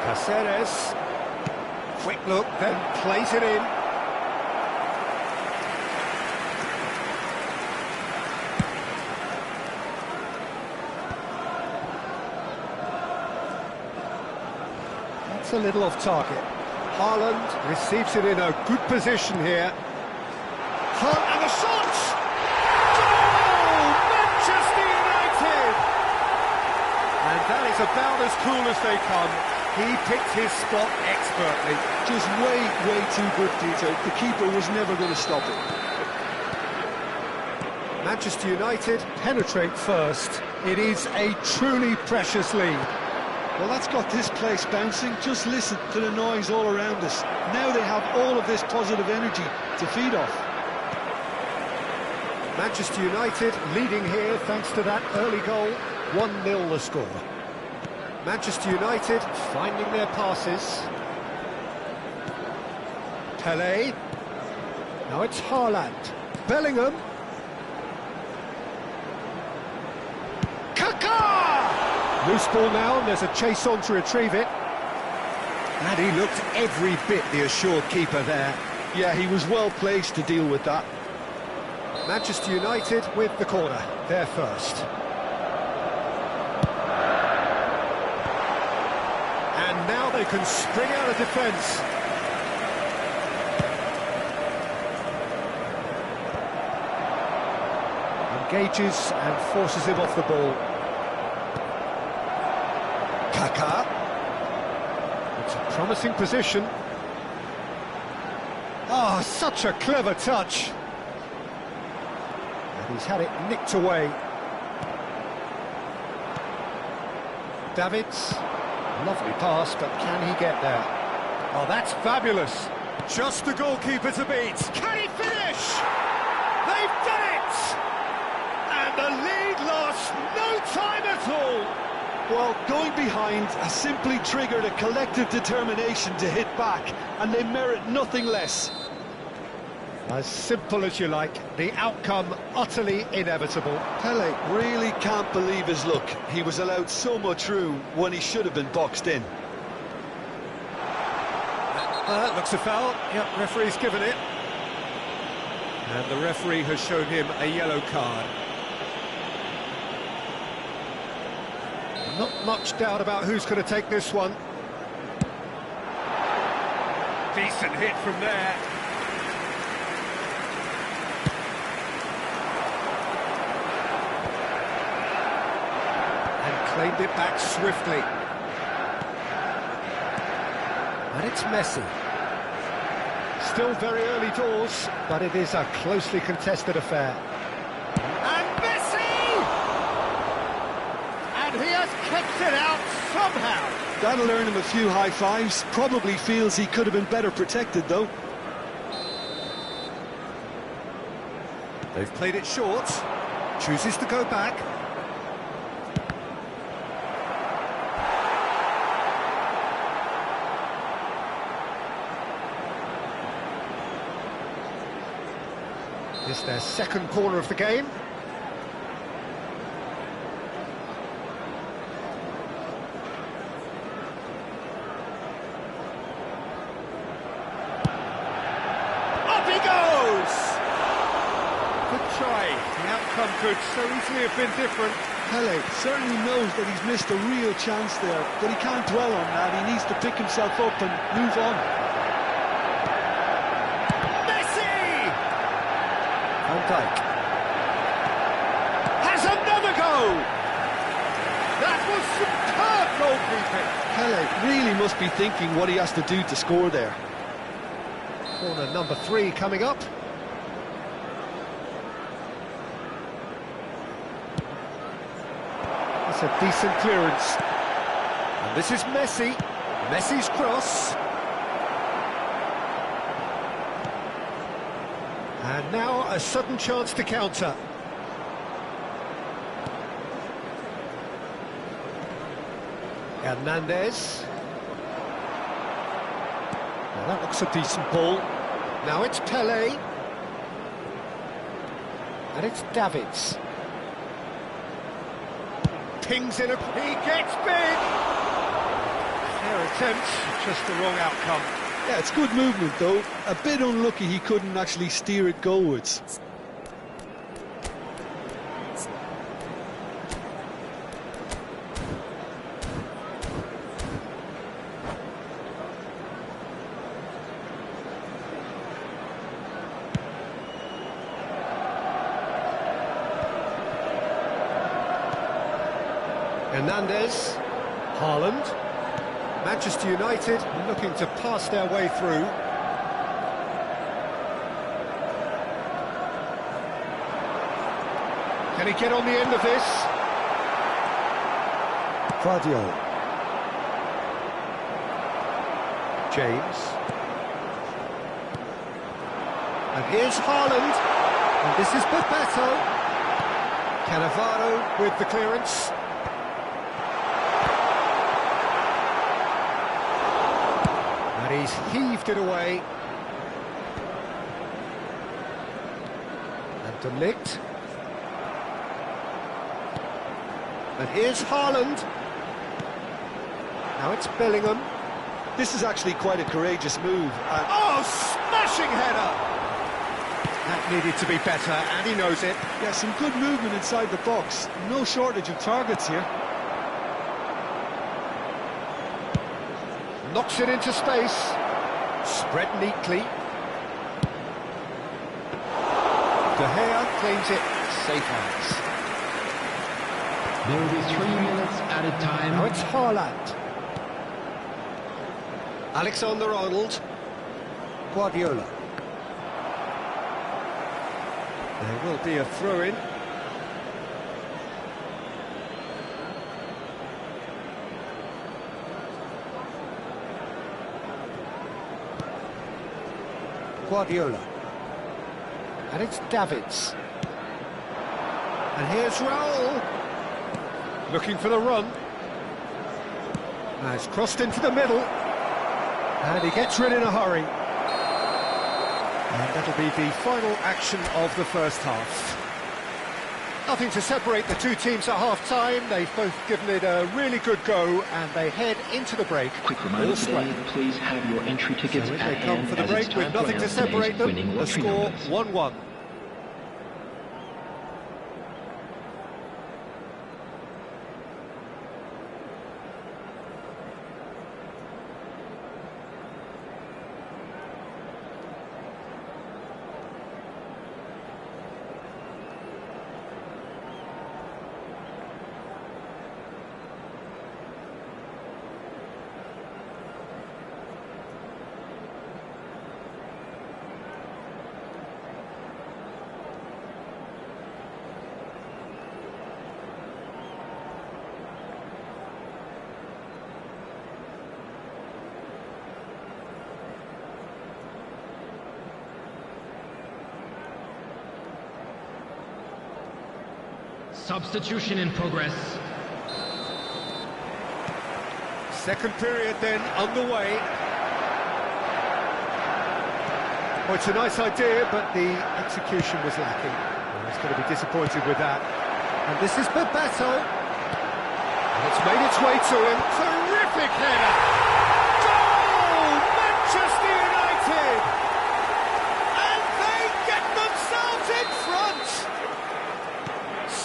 Caceres. Quick look, then plays it in. That's a little off target. Haaland receives it in a good position here. Haaland and the shot! Goal! Manchester United! And that is about as cool as they come. He picked his spot expertly. Just way too good, Tito. The keeper was never going to stop it. Manchester United penetrate first. It is a truly precious lead. Well, that's got this place bouncing. Just listen to the noise all around us. Now they have all of this positive energy to feed off. Manchester United leading here thanks to that early goal. 1-0 the score. Manchester United finding their passes. Pelé. Now it's Haaland. Bellingham. Kaká! Loose ball now, and there's a chase on to retrieve it. And he looked every bit the assured keeper there. Yeah, he was well placed to deal with that. Manchester United with the corner, they're first. And now they can spring out of defence. Engages and forces him off the ball. Kaká. It's a promising position. Ah, such a clever touch. And he's had it nicked away. Davids. Lovely pass, but can he get there? Oh, that's fabulous. Just the goalkeeper to beat. Can he finish? They've done it! And the lead lost no time at all. Well, going behind has simply triggered a collective determination to hit back, and they merit nothing less. As simple as you like, the outcome utterly inevitable. Pelé really can't believe his luck. He was allowed so much room when he should have been boxed in. That looks a foul. Yep, referee's given it. And the referee has shown him a yellow card. Not much doubt about who's going to take this one. Decent hit from there. And claimed it back swiftly. And it's Messi. Still very early doors, but it is a closely contested affair. And Messi! And he has kept it out somehow. That'll earn him a few high fives. Probably feels he could have been better protected, though. They've played it short. Chooses to go back. This is their second corner of the game. Up he goes! Good try. The outcome could so easily have been different. Pele certainly knows that he's missed a real chance there, but he can't dwell on that. He needs to pick himself up and move on. Messi! Van Dijk has another go! That was superb goalkeeping! Pele really must be thinking what he has to do to score there. Corner number 3 coming up. That's a decent clearance. And this is Messi. Messi's cross. And now a sudden chance to counter. Hernandez. Now that looks a decent ball. Now it's Pele. And it's Davids. Pings in a... He gets big! Fair attempt, just the wrong outcome. Yeah, it's good movement though. A bit unlucky he couldn't actually steer it goalwards. Hernandez, Haaland, Manchester United looking to pass their way through. Can he get on the end of this? Guardiola. James. And here's Haaland. And this is Bebeto. Cannavaro with the clearance. And he's heaved it away. And De Ligt. And here's Haaland. Now it's Bellingham. This is actually quite a courageous move. Oh, smashing header! That needed to be better, and he knows it. Yeah, some good movement inside the box. No shortage of targets here. Knocks it into space. Spread neatly. De Gea claims it. Safe hands. There will be 3 minutes added time. Now it's Haaland. Alexander-Arnold. Guardiola. There will be a throw-in. Guardiola. And it's Davids. And here's Raul. Looking for the run. Now it's crossed into the middle. And he gets rid in a hurry. And that'll be the final action of the first half. Nothing to separate the two teams at half-time. They've both given it a really good go, and they head into the break. Quick reminder today, please have your entry tickets So at they come hand for the as it's break with time to nothing to announce separate today's them. winning The lottery score numbers. 1-1. Substitution in progress. Second period then underway. Well, it's a nice idea, but the execution was lacking. Well, he's going to be disappointed with that. And this is Bebeto. And it's made its way to him. Terrific header! Goal! Manchester United! And they get themselves in front!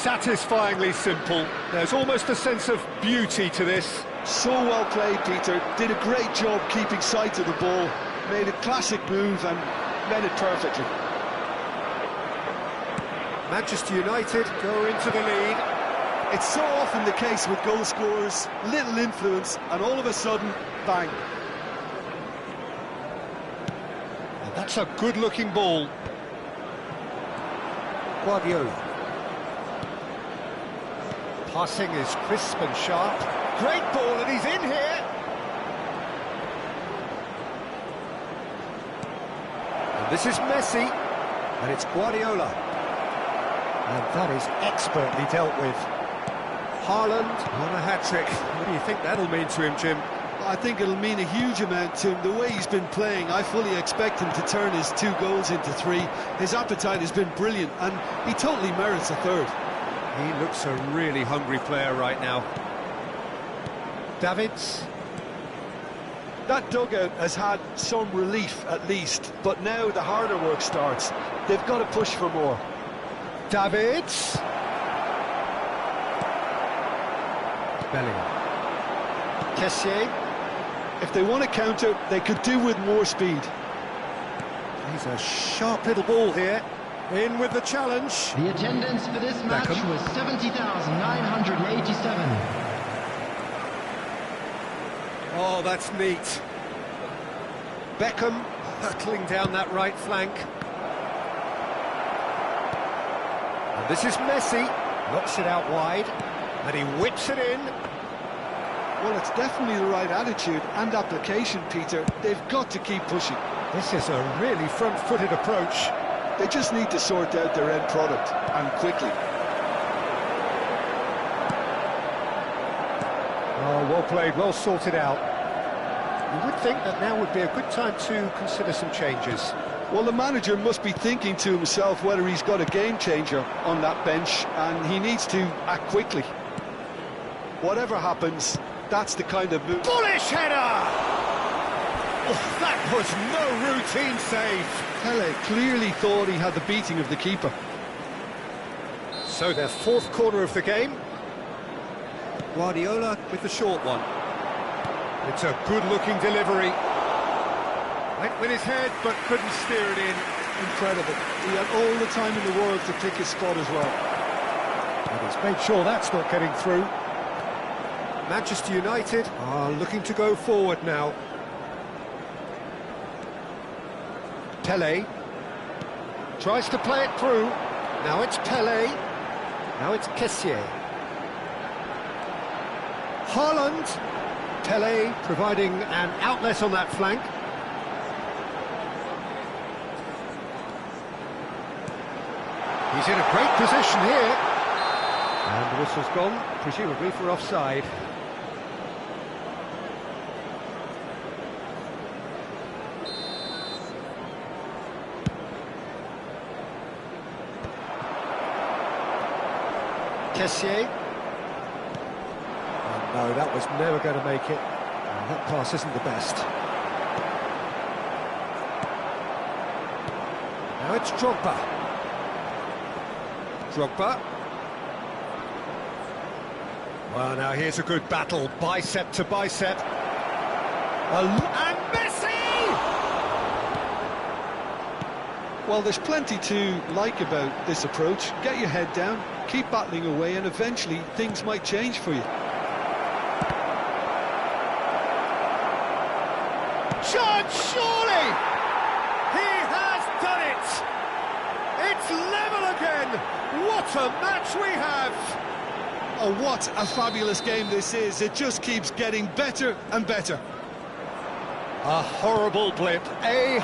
satisfyingly simple. There's almost a sense of beauty to this. So well played, Peter. Did a great job keeping sight of the ball. Made a classic move and read it perfectly. Manchester United go into the lead. It's so often the case with goal scorers, little influence, and all of a sudden, bang. And that's a good-looking ball. Guardiola. Passing is crisp and sharp. Great ball, and he's in here. And this is Messi, and it's Guardiola. And that is expertly dealt with. Haaland on a hat-trick. What do you think that'll mean to him, Jim? I think it'll mean a huge amount to him. The way he's been playing, I fully expect him to turn his 2 goals into 3. His appetite has been brilliant, and he totally merits a 3rd. He looks a really hungry player right now. Davids. That dugout has had some relief, at least, but now the harder work starts. They've got to push for more. Davids. Bellingham. Kessié. If they want to counter, they could do with more speed. He's a sharp little ball here. In with the challenge. The attendance for this match Beckham. was 70,987. Oh, that's neat. Beckham hurtling down that right flank. And this is Messi. Knocks it out wide. And he whips it in. Well, it's definitely the right attitude and application, Peter. They've got to keep pushing. This is a really front-footed approach. They just need to sort out their end product, and quickly. Oh, well played, well sorted out. You would think that now would be a good time to consider some changes. Well, the manager must be thinking to himself whether he's got a game changer on that bench, and he needs to act quickly. Whatever happens, that's the kind of move. Bullish header! Oh, that was no routine save. Pele clearly thought he had the beating of the keeper. So their 4th corner of the game. Guardiola with the short one. It's a good-looking delivery. Went with his head, but couldn't steer it in. Incredible. He had all the time in the world to pick his spot as well. And he's made sure that's not getting through. Manchester United are looking to go forward now. Pele tries to play it through. Now it's Pele. Now it's Kessié. Haaland. Pele providing an outlet on that flank. He's in a great position here. And the whistle's gone, presumably for offside. Kessié. Oh, no, that was never going to make it. And that pass isn't the best. Now it's Drogba. Drogba. Well, now here's a good battle, bicep to bicep. And Messi! Well, there's plenty to like about this approach. Get your head down, keep battling away, and eventually things might change for you. Shot, surely! He has done it! It's level again! What a match we have! Oh, what a fabulous game this is. It just keeps getting better and better. A horrible blip, a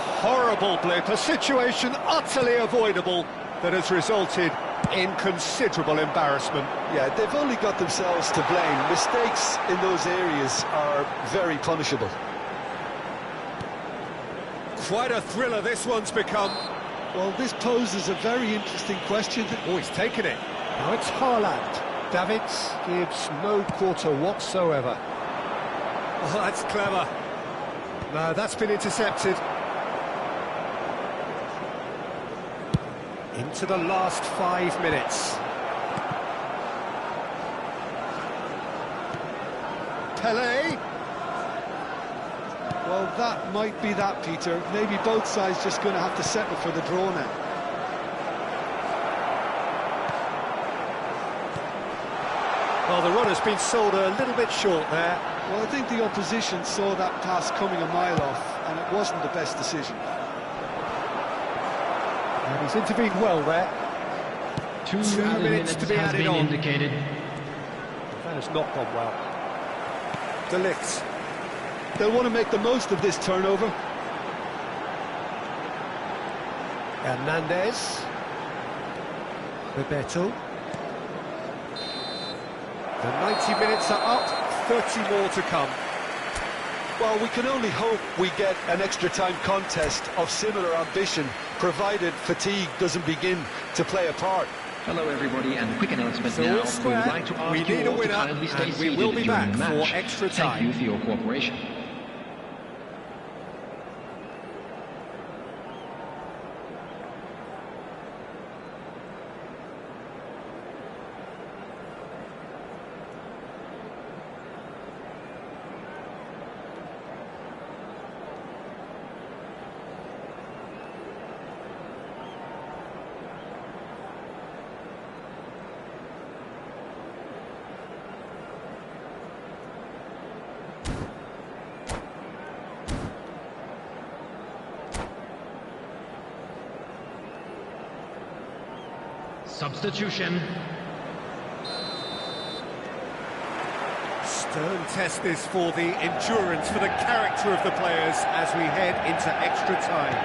situation utterly avoidable that has resulted in considerable embarrassment. Yeah, they've only got themselves to blame. Mistakes in those areas are very punishable. Quite a thriller this one's become. Well, this poses a very interesting question. Oh, he's taken it. Now it's Haaland. Davids gives no quarter whatsoever. Oh, that's clever. No, that's been intercepted. Into the last 5 minutes. Pele. Well, that might be that, Peter. Maybe both sides just going to have to settle for the draw now. Well, the run has been sold a little bit short there. Well, I think the opposition saw that pass coming a mile off, and it wasn't the best decision. And he's intervened well there. 2 minutes minutes to be has added been on. indicated. That has not gone well. De Ligt. They'll want to make the most of this turnover. Hernandez. Bebeto. The 90 minutes are up, 30 more to come. Well, we can only hope we get an extra-time contest of similar ambition, provided fatigue doesn't begin to play a part. Hello everybody, and a quick announcement So now. all square, We would like to ask we you need a all to winner, kindly stay and we seated will be during back the match. for extra Thank time. you for your cooperation. Substitution. Stern test this for the endurance, for the character of the players as we head into extra time.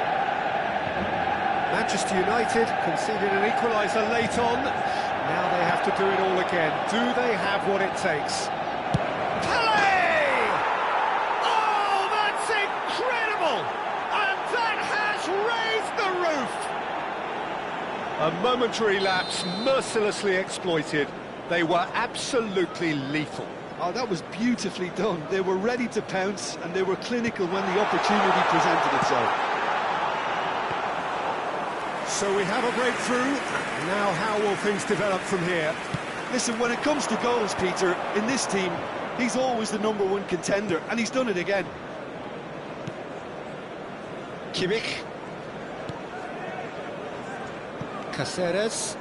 Manchester United conceded an equaliser late on. Now they have to do it all again. Do they have what it takes? Pele! Oh, that's incredible! And that has raised the roof! A momentary lapse, mercilessly exploited. They were absolutely lethal. Oh, that was beautifully done. They were ready to pounce, and they were clinical when the opportunity presented itself. So we have a breakthrough. Now how will things develop from here? Listen, when it comes to goals, Peter, in this team, he's always the #1 contender, and he's done it again. Kimmich. Caceres.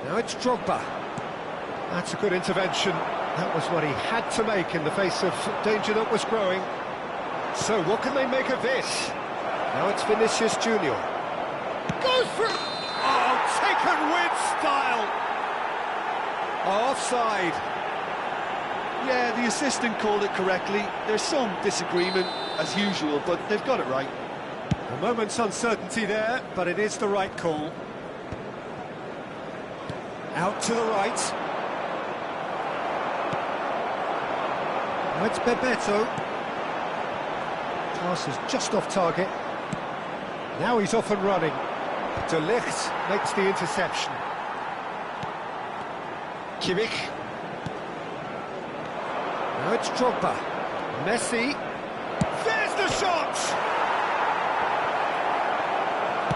Now it's Drogba. That's a good intervention. That was what he had to make in the face of danger that was growing. So what can they make of this? Now it's Vinicius Junior. Goes for it! Oh, taken with style! Offside. Yeah, the assistant called it correctly. There's some disagreement, as usual, but they've got it right. A moment's uncertainty there, but it is the right call. Out to the right. Now it's Bebeto. Pass is just off target. Now he's off and running. De Ligt makes the interception. Kimmich. Now it's Drogba. Messi. There's the shot!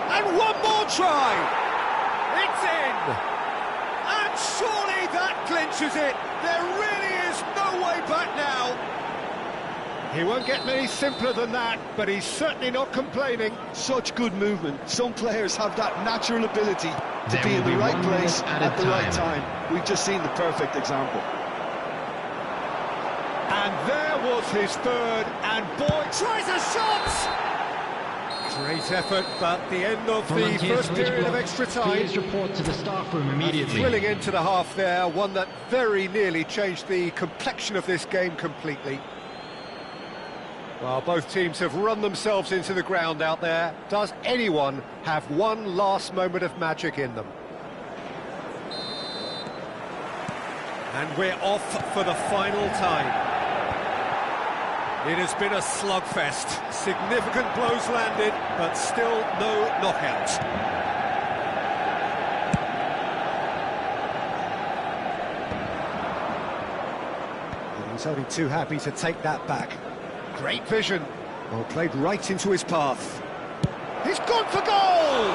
And one more try! It's in! And surely that clinches it! There really is no way back now! He won't get many simpler than that, but he's certainly not complaining. Such good movement. Some players have that natural ability to There be in will the be right 1 place minute at the right time. time. We've just seen the perfect example. And there was his third, and boy, tries a shot! Great effort, but the end of the Volunteers first for each period of block, extra time. please report to the staff room immediately. Thrilling end to the half there, one that very nearly changed the complexion of this game completely. Well, both teams have run themselves into the ground out there. Does anyone have one last moment of magic in them? And we're off for the final time. It has been a slugfest. Significant blows landed, but still no knockout. He's only too happy to take that back. Great vision. Well, played right into his path. He's gone for goal!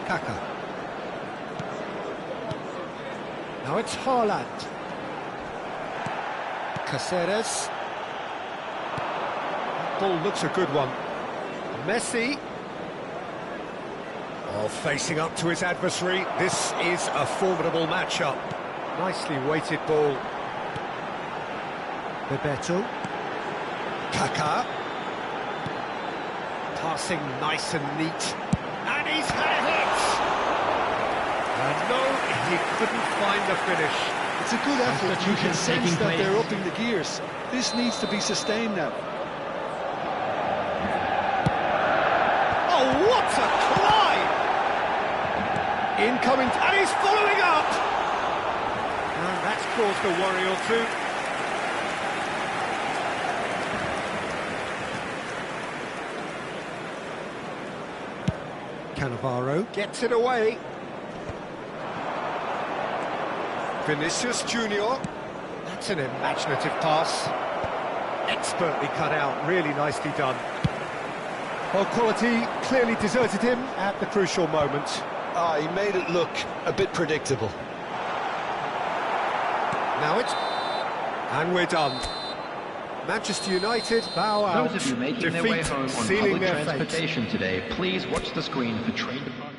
Kaka. Now it's Haaland. Caceres. That ball looks a good one. Messi. Oh, facing up to his adversary. This is a formidable matchup. Nicely weighted ball. Bebeto. Kaká. Passing nice and neat. And he's had it! And no, he couldn't find the finish. It's a good effort. You can Substitutions sense taking that place. they're upping the gears. This needs to be sustained now. Oh, what a climb! Incoming, and he's following up! And that's caused a worry or two. Cannavaro gets it away. Vinicius Junior. That's an imaginative pass. Expertly cut out, really nicely done. Well, quality clearly deserted him at the crucial moment. He made it look a bit predictable. Now it's... And we're done. Manchester United bow out. Those of you making their way Defeat home on sealing public their fate. transportation today, please watch the screen for train departure.